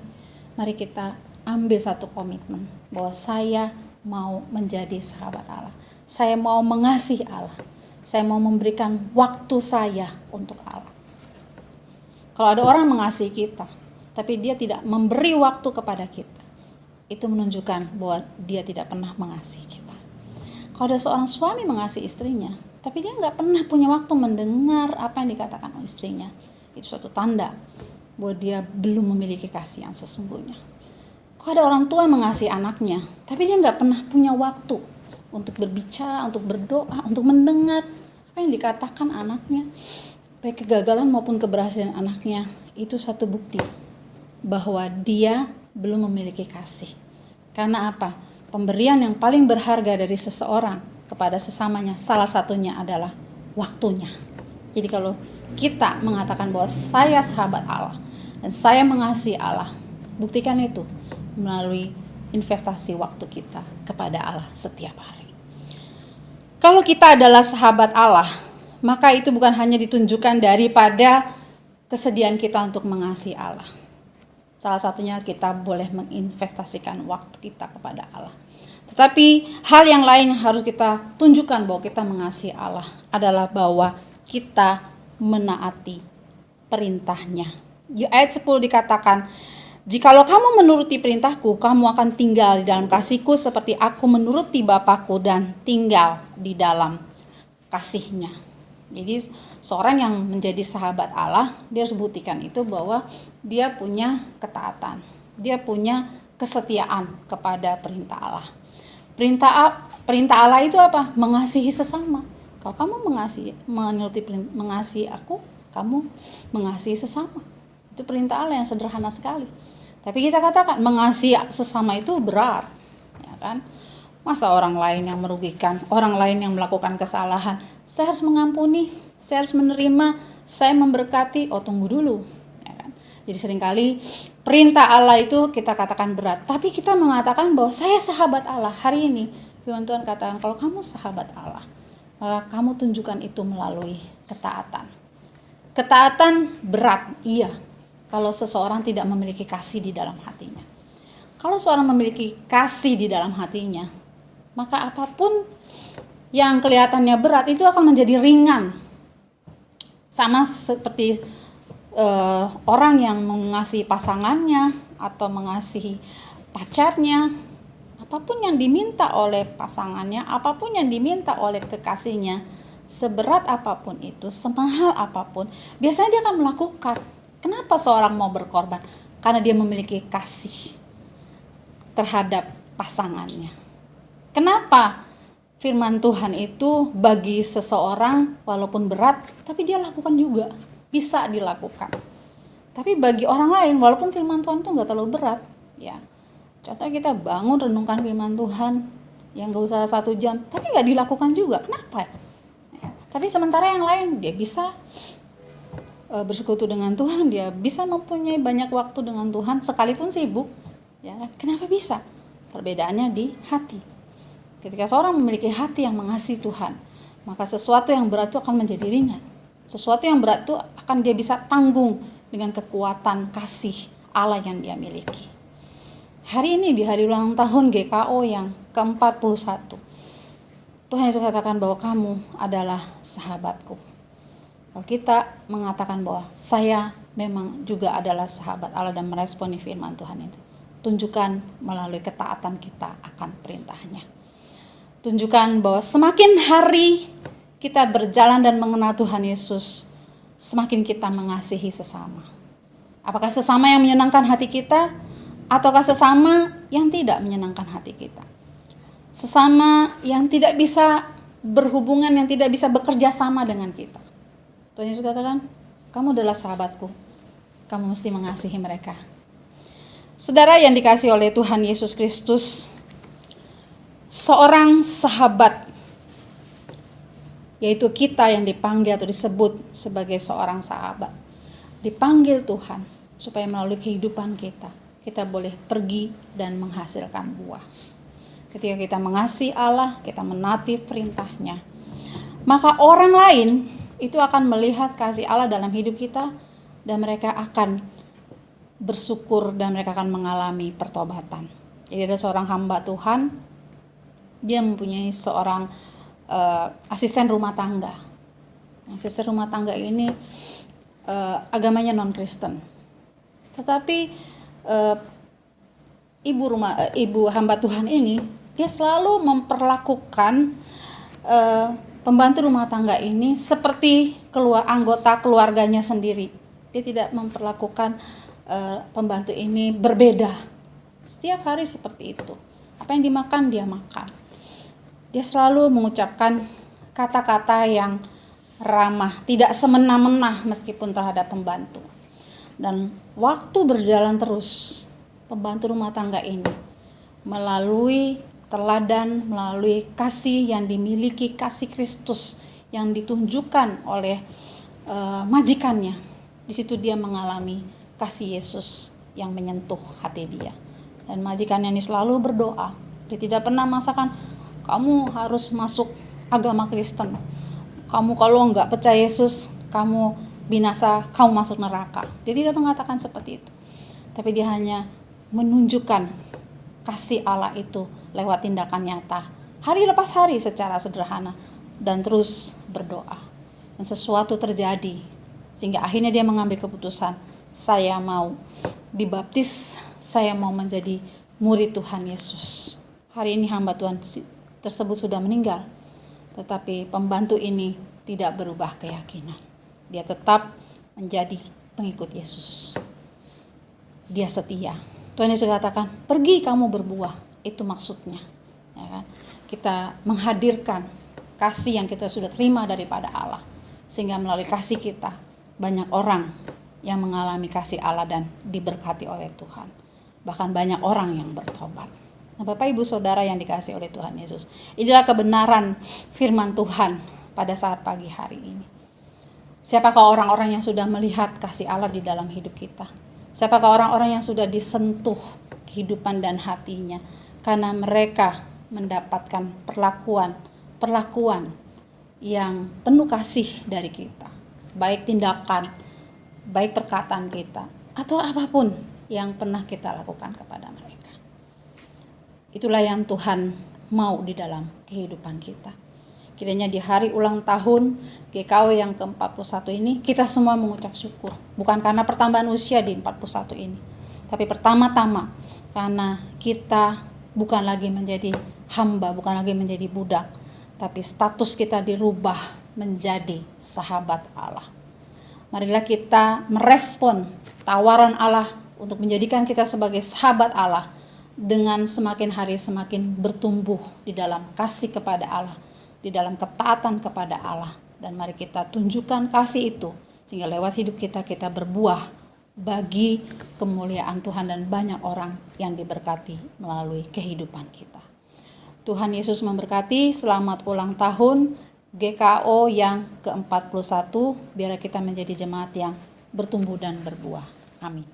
mari kita ambil satu komitmen bahwa saya mau menjadi sahabat Allah. Saya mau mengasihi Allah. Saya mau memberikan waktu saya untuk Allah. Kalau ada orang mengasihi kita, tapi dia tidak memberi waktu kepada kita, itu menunjukkan bahwa dia tidak pernah mengasihi kita. Kalau ada seorang suami mengasihi istrinya, tapi dia nggak pernah punya waktu mendengar apa yang dikatakan oleh istrinya, itu suatu tanda bahwa dia belum memiliki kasih yang sesungguhnya. Kalau ada orang tua mengasihi anaknya, tapi dia nggak pernah punya waktu untuk berbicara, untuk berdoa, untuk mendengar apa yang dikatakan anaknya, baik kegagalan maupun keberhasilan anaknya, itu satu bukti bahwa dia belum memiliki kasih. Karena apa? Pemberian yang paling berharga dari seseorang kepada sesamanya, salah satunya adalah waktunya. Jadi kalau kita mengatakan bahwa saya sahabat Allah dan saya mengasihi Allah, buktikan itu melalui investasi waktu kita kepada Allah setiap hari. Kalau kita adalah sahabat Allah, maka itu bukan hanya ditunjukkan daripada kesediaan kita untuk mengasihi Allah. Salah satunya kita boleh menginvestasikan waktu kita kepada Allah. Tetapi hal yang lain yang harus kita tunjukkan bahwa kita mengasihi Allah adalah bahwa kita menaati perintahnya Di ayat 10 dikatakan, "Jikalau kamu menuruti perintahku, kamu akan tinggal di dalam kasihku seperti aku menuruti Bapakku dan tinggal di dalam kasihnya." Jadi seorang yang menjadi sahabat Allah, dia harus buktikan itu bahwa dia punya ketaatan, dia punya kesetiaan kepada perintah Allah. Perintah Allah itu apa? Mengasihi sesama. Kalau kamu mengasihi aku, kamu mengasihi sesama. Itu perintah Allah yang sederhana sekali. Tapi kita katakan mengasihi sesama itu berat, ya kan? Masa orang lain yang merugikan, orang lain yang melakukan kesalahan, saya harus mengampuni, saya harus menerima, saya memberkati. Oh, tunggu dulu, ya kan? Jadi seringkali perintah Allah itu kita katakan berat, tapi kita mengatakan bahwa saya sahabat Allah. Hari ini firman Tuhan katakan kalau kamu sahabat Allah, maka kamu tunjukkan itu melalui ketaatan. Ketaatan berat, iya. Kalau seseorang tidak memiliki kasih di dalam hatinya. Kalau seorang memiliki kasih di dalam hatinya, maka apapun yang kelihatannya berat itu akan menjadi ringan. Sama seperti orang yang mengasihi pasangannya atau mengasihi pacarnya, apapun yang diminta oleh pasangannya, apapun yang diminta oleh kekasihnya, seberat apapun itu, semahal apapun, biasanya dia akan melakukan. Kenapa seorang mau berkorban? Karena dia memiliki kasih terhadap pasangannya. Kenapa firman Tuhan itu bagi seseorang walaupun berat, tapi dia lakukan juga, bisa dilakukan. Tapi bagi orang lain walaupun firman Tuhan itu nggak terlalu berat, ya. Contohnya kita bangun renungkan firman Tuhan yang nggak usah 1 jam, tapi nggak dilakukan juga. Kenapa? Ya. Tapi sementara yang lain dia bisa bersekutu dengan Tuhan, dia bisa mempunyai banyak waktu dengan Tuhan sekalipun sibuk, ya. Kenapa bisa? Perbedaannya di hati. Ketika seorang memiliki hati yang mengasihi Tuhan, maka sesuatu yang berat itu akan menjadi ringan. Sesuatu yang berat itu akan dia bisa tanggung dengan kekuatan kasih Allah yang dia miliki. Hari ini di hari ulang tahun GKO yang ke-41, Tuhan Yesus katakan bahwa kamu adalah sahabatku. Kalau kita mengatakan bahwa saya memang juga adalah sahabat Allah dan meresponi firman Tuhan itu, tunjukkan melalui ketaatan kita akan perintahnya. Tunjukkan bahwa semakin hari kita berjalan dan mengenal Tuhan Yesus, semakin kita mengasihi sesama. Apakah sesama yang menyenangkan hati kita, ataukah sesama yang tidak menyenangkan hati kita? Sesama yang tidak bisa berhubungan, yang tidak bisa bekerja sama dengan kita. Tuhan Yesus katakan, kamu adalah sahabatku, kamu mesti mengasihi mereka. Saudara yang dikasihi oleh Tuhan Yesus Kristus, seorang sahabat, yaitu kita yang dipanggil atau disebut sebagai seorang sahabat, dipanggil Tuhan supaya melalui kehidupan kita boleh pergi dan menghasilkan buah. Ketika kita mengasihi Allah, kita menaati perintahnya, maka orang lain itu akan melihat kasih Allah dalam hidup kita dan mereka akan bersyukur dan mereka akan mengalami pertobatan. Jadi ada seorang hamba Tuhan, dia mempunyai seorang asisten rumah tangga. Asisten rumah tangga ini agamanya non-Kristen. Tetapi ibu hamba Tuhan ini dia selalu memperlakukan pembantu rumah tangga ini seperti anggota keluarganya sendiri. Dia tidak memperlakukan pembantu ini berbeda. Setiap hari seperti itu. Apa yang dimakan dia makan. Dia selalu mengucapkan kata-kata yang ramah, tidak semena-mena meskipun terhadap pembantu. Dan waktu berjalan terus, pembantu rumah tangga ini melalui teladan, melalui kasih yang dimiliki, kasih Kristus yang ditunjukkan oleh majikannya. Di situ dia mengalami kasih Yesus yang menyentuh hati dia. Dan majikannya ini selalu berdoa. Dia tidak pernah masakan, kamu harus masuk agama Kristen. Kamu kalau enggak percaya Yesus, kamu binasa, kamu masuk neraka. Dia tidak mengatakan seperti itu. Tapi dia hanya menunjukkan kasih Allah itu lewat tindakan nyata. Hari lepas hari secara sederhana. Dan terus berdoa. Dan sesuatu terjadi. Sehingga akhirnya dia mengambil keputusan. saya mau dibaptis, saya mau menjadi murid Tuhan Yesus. Hari ini hamba Tuhan tersebut sudah meninggal, tetapi pembantu ini tidak berubah keyakinan. Dia tetap menjadi pengikut Yesus. Dia setia. Tuhan Yesus katakan, pergi kamu berbuah. Itu maksudnya. Ya kan? Kita menghadirkan kasih yang kita sudah terima daripada Allah. Sehingga melalui kasih kita, banyak orang yang mengalami kasih Allah dan diberkati oleh Tuhan. Bahkan banyak orang yang bertobat. Nah, Bapak Ibu Saudara yang dikasihi oleh Tuhan Yesus, inilah kebenaran firman Tuhan pada saat pagi hari ini. Siapakah orang-orang yang sudah melihat kasih Allah di dalam hidup kita? Siapakah orang-orang yang sudah disentuh kehidupan dan hatinya karena mereka mendapatkan perlakuan yang penuh kasih dari kita, baik tindakan, baik perkataan kita, atau apapun yang pernah kita lakukan kepada mereka. Itulah yang Tuhan mau di dalam kehidupan kita. Kiranya di hari ulang tahun GKO yang ke-41 ini, kita semua mengucap syukur. Bukan karena pertambahan usia di 41 ini, tapi pertama-tama karena kita bukan lagi menjadi hamba, bukan lagi menjadi budak, tapi status kita dirubah menjadi sahabat Allah. Marilah kita merespon tawaran Allah untuk menjadikan kita sebagai sahabat Allah dengan semakin hari semakin bertumbuh di dalam kasih kepada Allah, di dalam ketaatan kepada Allah. Dan mari kita tunjukkan kasih itu sehingga lewat hidup kita berbuah bagi kemuliaan Tuhan dan banyak orang yang diberkati melalui kehidupan kita. Tuhan Yesus memberkati. Selamat ulang tahun GKO yang ke-41. Biar kita menjadi jemaat yang bertumbuh dan berbuah. Amin.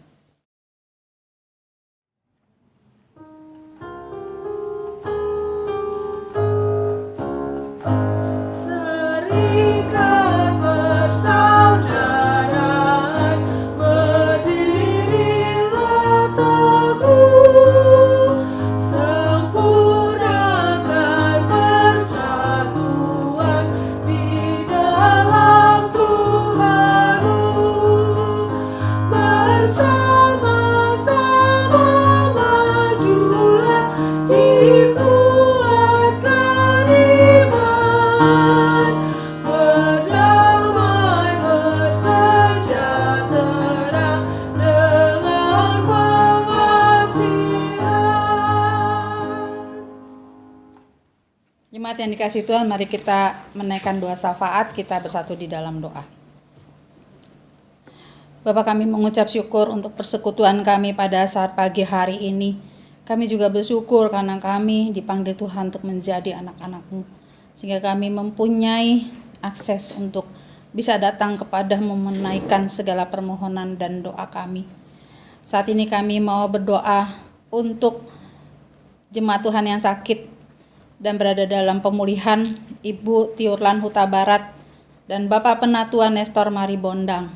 Jemaat yang dikasihi Tuhan, mari kita menaikkan doa syafaat, kita bersatu di dalam doa. Bapa, kami mengucap syukur untuk persekutuan kami pada saat pagi hari ini. Kami juga bersyukur karena kami dipanggil Tuhan untuk menjadi anak-anak-Mu, sehingga kami mempunyai akses untuk bisa datang kepadamu menaikkan segala permohonan dan doa kami. Saat ini kami mau berdoa untuk jemaat Tuhan yang sakit dan berada dalam pemulihan, Ibu Tiurlan Huta Barat dan Bapak Penatua Nestor Maribondang.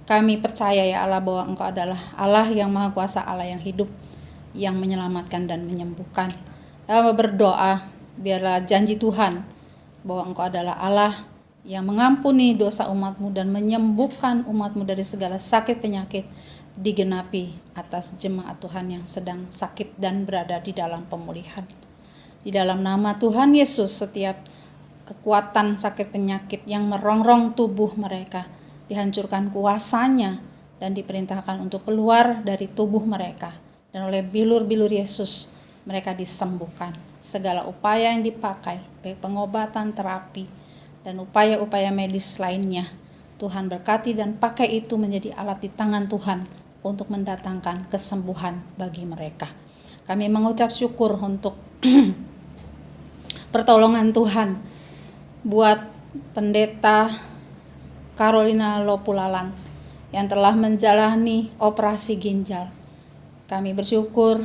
Kami percaya ya Allah bahwa Engkau adalah Allah yang Maha Kuasa, Allah yang hidup, yang menyelamatkan dan menyembuhkan. Kami berdoa biarlah janji Tuhan bahwa Engkau adalah Allah yang mengampuni dosa umat-Mu dan menyembuhkan umat-Mu dari segala sakit penyakit digenapi atas jemaat Tuhan yang sedang sakit dan berada di dalam pemulihan. Di dalam nama Tuhan Yesus, setiap kekuatan sakit penyakit yang merongrong tubuh mereka dihancurkan kuasanya dan diperintahkan untuk keluar dari tubuh mereka. Dan oleh bilur-bilur Yesus mereka disembuhkan. Segala upaya yang dipakai, baik pengobatan, terapi, dan upaya-upaya medis lainnya, Tuhan berkati dan pakai itu menjadi alat di tangan Tuhan untuk mendatangkan kesembuhan bagi mereka. Kami mengucap syukur untuk pertolongan Tuhan buat pendeta Carolina Lopulalan yang telah menjalani operasi ginjal. Kami bersyukur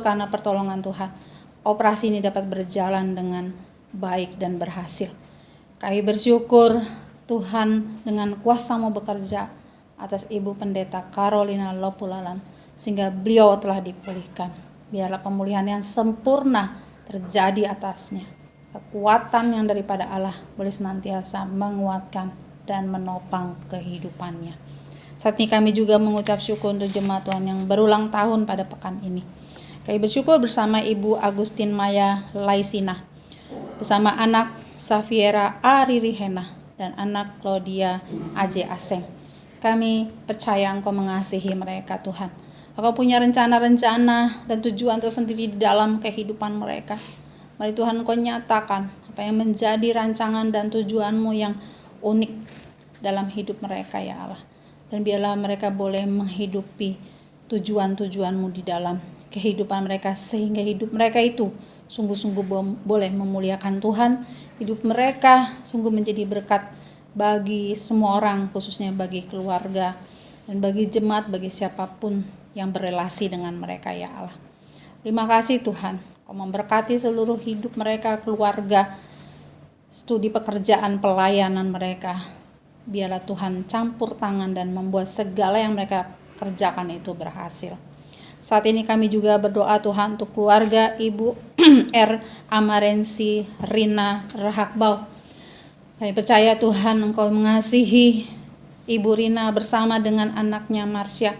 karena pertolongan Tuhan. Operasi ini dapat berjalan dengan baik dan berhasil. Kami bersyukur Tuhan dengan kuasa-Mu bekerja atas Ibu Pendeta Carolina Lopulalan sehingga beliau telah dipulihkan. Biarlah pemulihan yang sempurna terjadi atasnya. Kekuatan yang daripada Allah boleh senantiasa menguatkan dan menopang kehidupannya. Saat ini kami juga mengucap syukur untuk jemaat Tuhan yang berulang tahun pada pekan ini. Kami bersyukur bersama Ibu Agustin Maya Laisina, bersama anak Safiera Ariri Hena, dan anak Claudia Aje Aseng. Kami percaya Engkau mengasihi mereka Tuhan. Engkau punya rencana-rencana dan tujuan tersendiri di dalam kehidupan mereka. Mari Tuhan Engkau nyatakan apa yang menjadi rancangan dan tujuan-Mu yang unik dalam hidup mereka ya Allah. Dan biarlah mereka boleh menghidupi tujuan-tujuan-Mu di dalam kehidupan mereka, sehingga hidup mereka itu sungguh-sungguh boleh memuliakan Tuhan. Hidup mereka sungguh menjadi berkat bagi semua orang, khususnya bagi keluarga dan bagi jemaat, bagi siapapun yang berelasi dengan mereka ya Allah. Terima kasih Tuhan, Kau memberkati seluruh hidup mereka, keluarga, studi pekerjaan, pelayanan mereka. Biarlah Tuhan campur tangan dan membuat segala yang mereka kerjakan itu berhasil. Saat ini kami juga berdoa Tuhan untuk keluarga Ibu R. Amarensi Rina Rahakbau. Kami percaya Tuhan Engkau mengasihi Ibu Rina bersama dengan anaknya Marsha.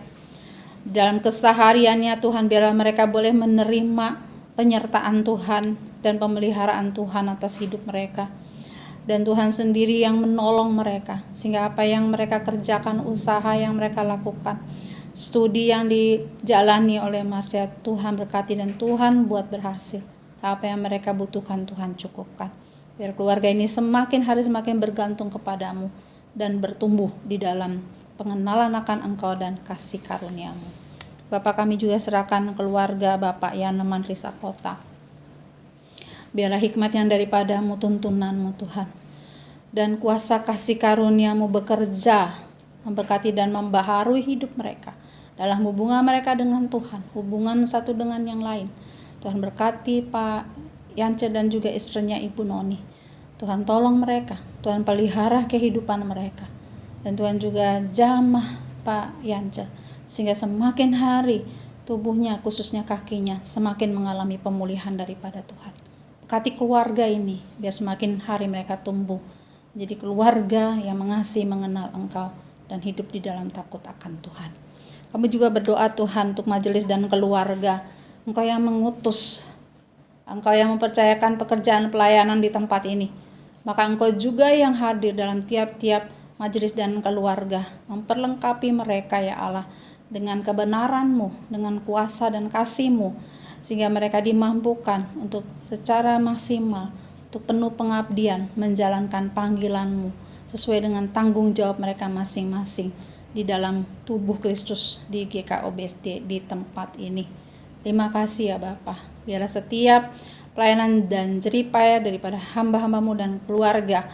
Dalam kesehariannya Tuhan, biarlah mereka boleh menerima penyertaan Tuhan dan pemeliharaan Tuhan atas hidup mereka. Dan Tuhan sendiri yang menolong mereka, sehingga apa yang mereka kerjakan, usaha yang mereka lakukan, studi yang dijalani oleh Marsha, Tuhan berkati dan Tuhan buat berhasil. Apa yang mereka butuhkan Tuhan cukupkan. Biar keluarga ini semakin hari semakin bergantung kepadamu dan bertumbuh di dalam pengenalan akan Engkau dan kasih karunia-Mu. Bapak, kami juga serahkan keluarga Bapak Yaneman Risapota. Biarlah hikmat yang daripada-Mu, tuntunan-Mu Tuhan, dan kuasa kasih karunia-Mu bekerja, memberkati dan membaharui hidup mereka dalam hubungan mereka dengan Tuhan, hubungan satu dengan yang lain. Tuhan berkati Pak Yance dan juga istrinya Ibu Noni. Tuhan tolong mereka, Tuhan pelihara kehidupan mereka. Dan Tuhan juga jamah Pak Yance, sehingga semakin hari tubuhnya, khususnya kakinya, semakin mengalami pemulihan daripada Tuhan. Berkati keluarga ini, biar semakin hari mereka tumbuh menjadi keluarga yang mengasihi, mengenal Engkau, dan hidup di dalam takut akan Tuhan. Kami juga berdoa Tuhan untuk majelis dan keluarga. Engkau yang mengutus, Engkau yang mempercayakan pekerjaan pelayanan di tempat ini. Maka Engkau juga yang hadir dalam tiap-tiap majelis dan keluarga, memperlengkapi mereka ya Allah dengan kebenaran-Mu, dengan kuasa dan kasih-Mu, sehingga mereka dimampukan untuk secara maksimal, untuk penuh pengabdian, menjalankan panggilan-Mu sesuai dengan tanggung jawab mereka masing-masing di dalam tubuh Kristus di GKOBSD di tempat ini. Terima kasih ya Bapa. Biarlah setiap pelayanan dan jeripaya daripada hamba-hamba-Mu dan keluarga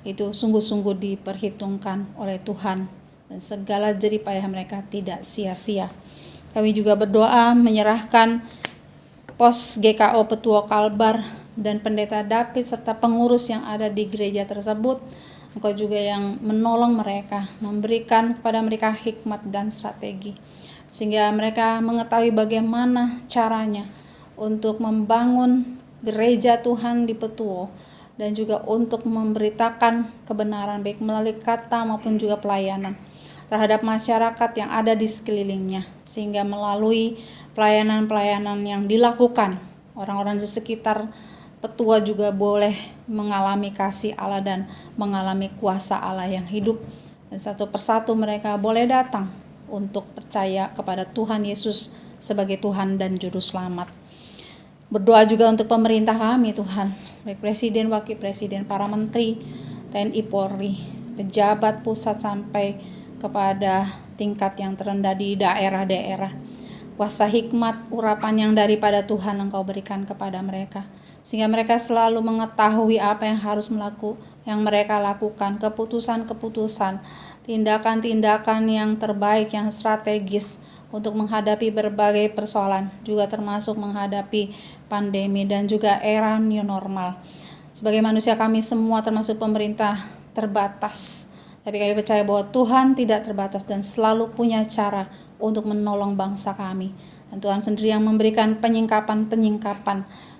itu sungguh-sungguh diperhitungkan oleh Tuhan, dan segala jeripayah mereka tidak sia-sia. Kami juga berdoa menyerahkan pos GKO Petua Kalbar dan Pendeta David serta pengurus yang ada di gereja tersebut. Engkau juga yang menolong mereka, memberikan kepada mereka hikmat dan strategi, sehingga mereka mengetahui bagaimana caranya untuk membangun gereja Tuhan di Petuo, dan juga untuk memberitakan kebenaran baik melalui kata maupun juga pelayanan terhadap masyarakat yang ada di sekelilingnya, sehingga melalui pelayanan-pelayanan yang dilakukan, orang-orang di sekitar Petua juga boleh mengalami kasih Allah dan mengalami kuasa Allah yang hidup, dan satu persatu mereka boleh datang untuk percaya kepada Tuhan Yesus sebagai Tuhan dan Juru Selamat. Berdoa juga untuk pemerintah kami Tuhan, baik Presiden, Wakil Presiden, para Menteri, TNI, Polri, pejabat pusat sampai kepada tingkat yang terendah di daerah-daerah. Kuasa hikmat, urapan yang daripada Tuhan Engkau berikan kepada mereka, sehingga mereka selalu mengetahui apa yang harus yang mereka lakukan, keputusan-keputusan, tindakan-tindakan yang terbaik, yang strategis untuk menghadapi berbagai persoalan, juga termasuk menghadapi pandemi dan juga era new normal. Sebagai manusia kami semua termasuk pemerintah terbatas, tapi kami percaya bahwa Tuhan tidak terbatas dan selalu punya cara untuk menolong bangsa kami. Dan Tuhan sendiri yang memberikan penyingkapan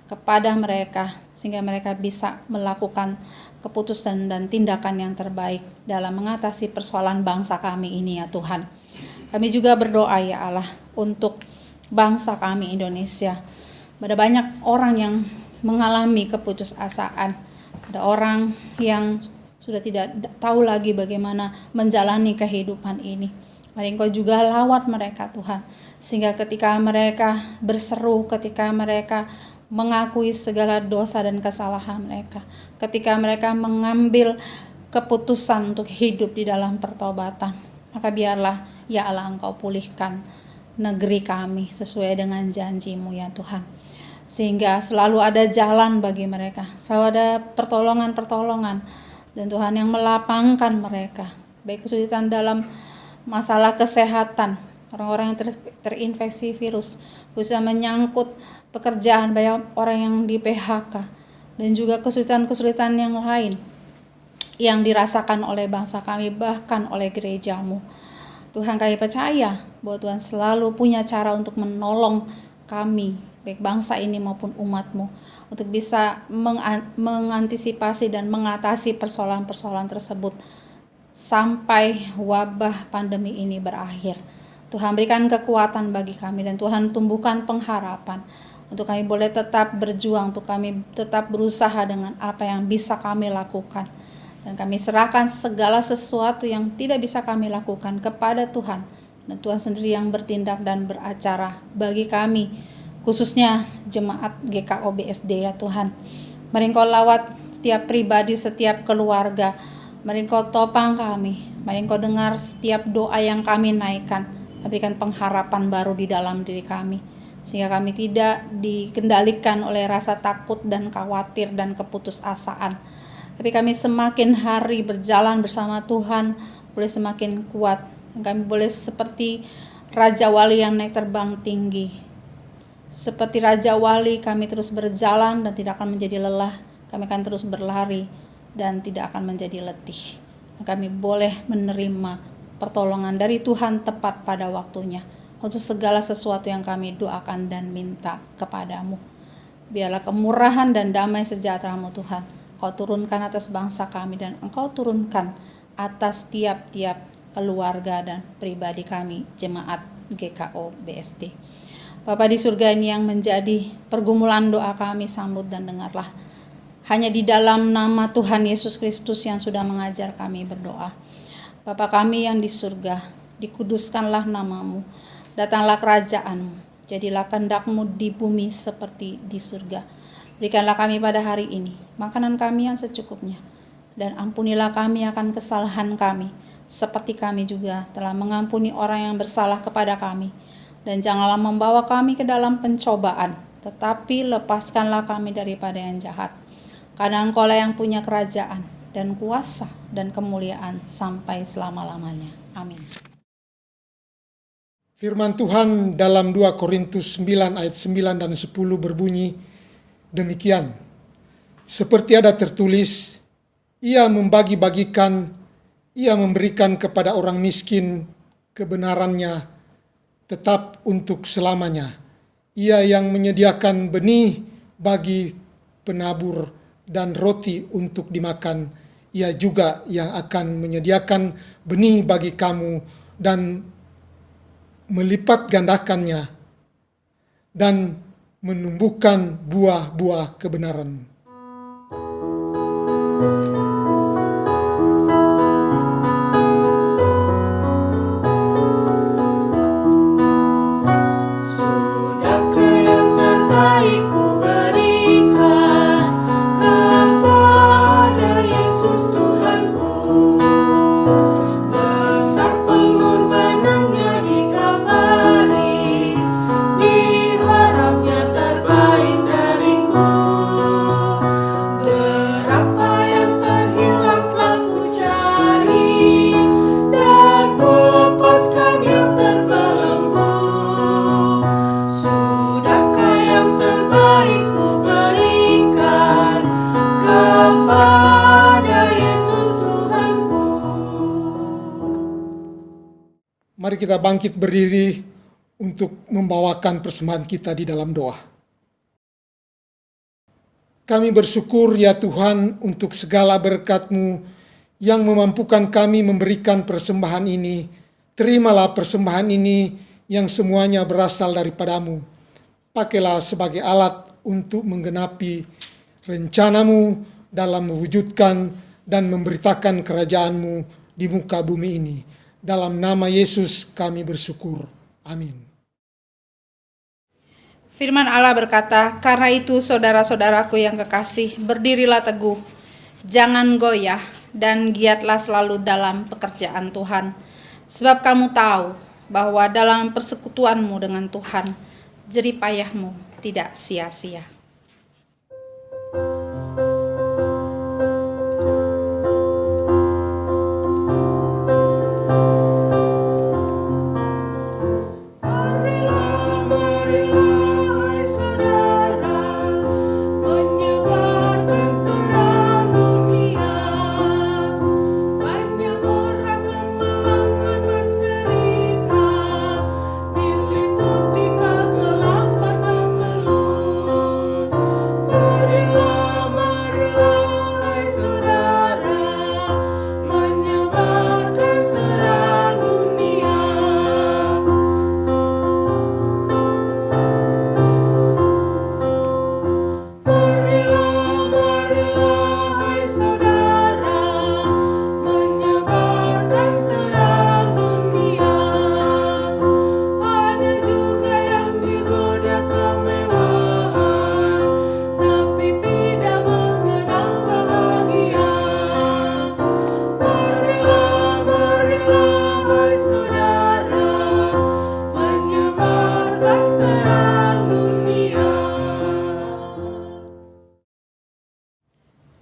kepada mereka sehingga mereka bisa melakukan keputusan dan tindakan yang terbaik dalam mengatasi persoalan bangsa kami ini ya Tuhan. Kami juga berdoa ya Allah untuk bangsa kami Indonesia. Ada banyak orang yang mengalami keputusasaan. Ada orang yang sudah tidak tahu lagi bagaimana menjalani kehidupan ini. Mari Engkau juga lawat mereka Tuhan, sehingga ketika mereka berseru, ketika mereka mengakui segala dosa dan kesalahan mereka, ketika mereka mengambil keputusan untuk hidup di dalam pertobatan, maka biarlah ya Allah Engkau pulihkan negeri kami sesuai dengan janji-Mu ya Tuhan, sehingga selalu ada jalan bagi mereka, selalu ada pertolongan-pertolongan, dan Tuhan yang melapangkan mereka, baik kesulitan dalam masalah kesehatan, orang-orang yang terinfeksi virus, bisa menyangkut pekerjaan, banyak orang yang di PHK, dan juga kesulitan-kesulitan yang lain yang dirasakan oleh bangsa kami, bahkan oleh gereja-Mu. Tuhan, kami percaya bahwa Tuhan selalu punya cara untuk menolong kami, baik bangsa ini maupun umat-Mu, untuk bisa mengantisipasi dan mengatasi persoalan-persoalan tersebut sampai wabah pandemi ini berakhir. Tuhan berikan kekuatan bagi kami, dan Tuhan tumbuhkan pengharapan untuk kami boleh tetap berjuang, untuk kami tetap berusaha dengan apa yang bisa kami lakukan. Dan kami serahkan segala sesuatu yang tidak bisa kami lakukan kepada Tuhan. Dan Tuhan sendiri yang bertindak dan beracara bagi kami, khususnya jemaat GKO BSD ya Tuhan. Mari Engkau lawat setiap pribadi, setiap keluarga. Mari Engkau topang kami, mari Engkau dengar setiap doa yang kami naikkan, berikan pengharapan baru di dalam diri kami, sehingga kami tidak dikendalikan oleh rasa takut dan khawatir dan keputusasaan, tapi kami semakin hari berjalan bersama Tuhan, boleh semakin kuat, dan kami boleh seperti Raja Wali yang naik terbang tinggi. Seperti Raja Wali kami terus berjalan dan tidak akan menjadi lelah, kami akan terus berlari dan tidak akan menjadi letih. Kami boleh menerima pertolongan dari Tuhan tepat pada waktunya untuk segala sesuatu yang kami doakan dan minta kepadamu. Biarlah kemurahan dan damai sejahtera-Mu Tuhan Kau turunkan atas bangsa kami, dan Engkau turunkan atas tiap-tiap keluarga dan pribadi kami, jemaat GKO BSD. Bapa di surga ini yang menjadi pergumulan doa kami, sambut dan dengarlah. Hanya di dalam nama Tuhan Yesus Kristus yang sudah mengajar kami berdoa. Bapa kami yang di surga, dikuduskanlah nama-Mu, datanglah kerajaan-Mu, jadilah kehendak-Mu di bumi seperti di surga. Berikanlah kami pada hari ini makanan kami yang secukupnya, dan ampunilah kami akan kesalahan kami, seperti kami juga telah mengampuni orang yang bersalah kepada kami. Dan janganlah membawa kami ke dalam pencobaan, tetapi lepaskanlah kami daripada yang jahat. Karena Engkau-lah yang punya kerajaan dan kuasa dan kemuliaan sampai selama-lamanya. Amin. Firman Tuhan dalam 2 Korintus 9 ayat 9 dan 10 berbunyi demikian. Seperti ada tertulis, ia membagi-bagikan, ia memberikan kepada orang miskin kebenarannya tetap untuk selamanya. Ia yang menyediakan benih bagi penabur dan roti untuk dimakan. Ia juga yang akan menyediakan benih bagi kamu dan melipat gandakannya dan menumbuhkan buah-buah kebenaran. Sudahkah yang terbaik ku berikan kepada Yesus Tuhanku? Besar pengorbanannya di Kalvari, diharapnya terbaik dariku. Berapa yang terhilang telah ku cari, dan ku lepaskan yang terbelenggu. Sudahkah yang terbaik ku berikan kepada Yesus Tuhanku? Mari kita bangkit berdiri untuk membawakan persembahan kita di dalam doa. Kami bersyukur ya Tuhan untuk segala berkat-Mu yang memampukan kami memberikan persembahan ini. Terimalah persembahan ini yang semuanya berasal daripada-Mu. Pakailah sebagai alat untuk menggenapi rencana-Mu dalam mewujudkan dan memberitakan kerajaan-Mu di muka bumi ini. Dalam nama Yesus kami bersyukur. Amin. Firman Allah berkata, "Karena itu saudara-saudaraku yang kekasih, berdirilah teguh, jangan goyah, dan giatlah selalu dalam pekerjaan Tuhan. Sebab kamu tahu bahwa dalam persekutuanmu dengan Tuhan, jerih payahmu tidak sia-sia."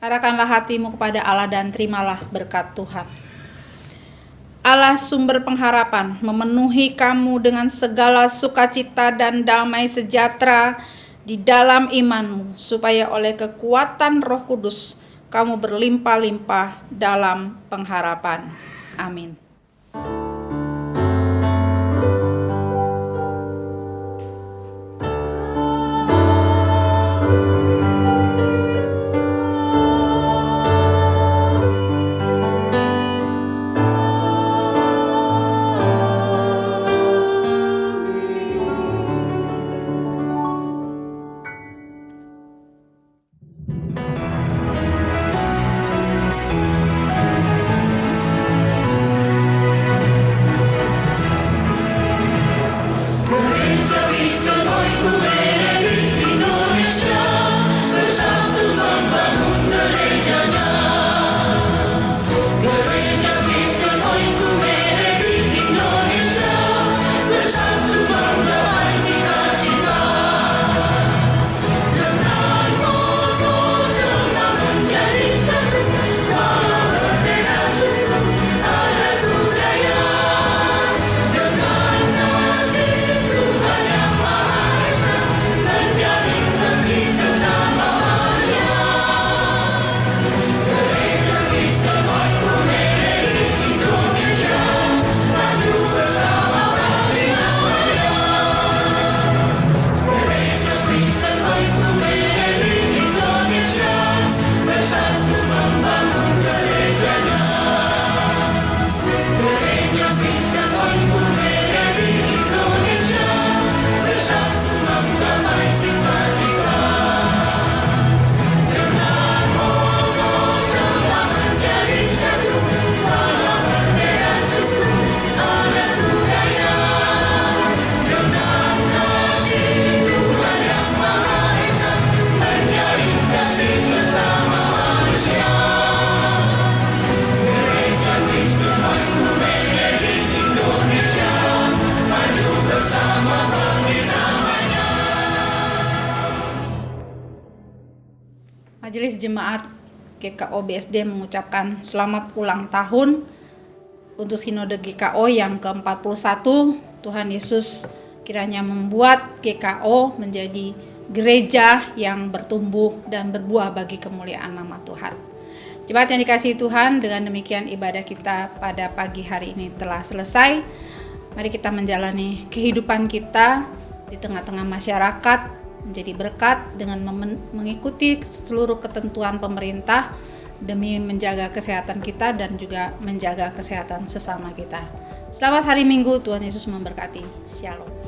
Arahkanlah hatimu kepada Allah dan terimalah berkat Tuhan. Allah sumber pengharapan memenuhi kamu dengan segala sukacita dan damai sejahtera di dalam imanmu, supaya oleh kekuatan Roh Kudus kamu berlimpah-limpah dalam pengharapan. Amin. Majelis Jemaat GKO BSD mengucapkan selamat ulang tahun untuk Sinode GKO yang ke-41. Tuhan Yesus kiranya membuat GKO menjadi gereja yang bertumbuh dan berbuah bagi kemuliaan nama Tuhan. Jemaat yang dikasihi Tuhan, dengan demikian ibadah kita pada pagi hari ini telah selesai. Mari kita menjalani kehidupan kita di tengah-tengah masyarakat menjadi berkat dengan mengikuti seluruh ketentuan pemerintah demi menjaga kesehatan kita dan juga menjaga kesehatan sesama kita. Selamat hari Minggu, Tuhan Yesus memberkati. Shalom.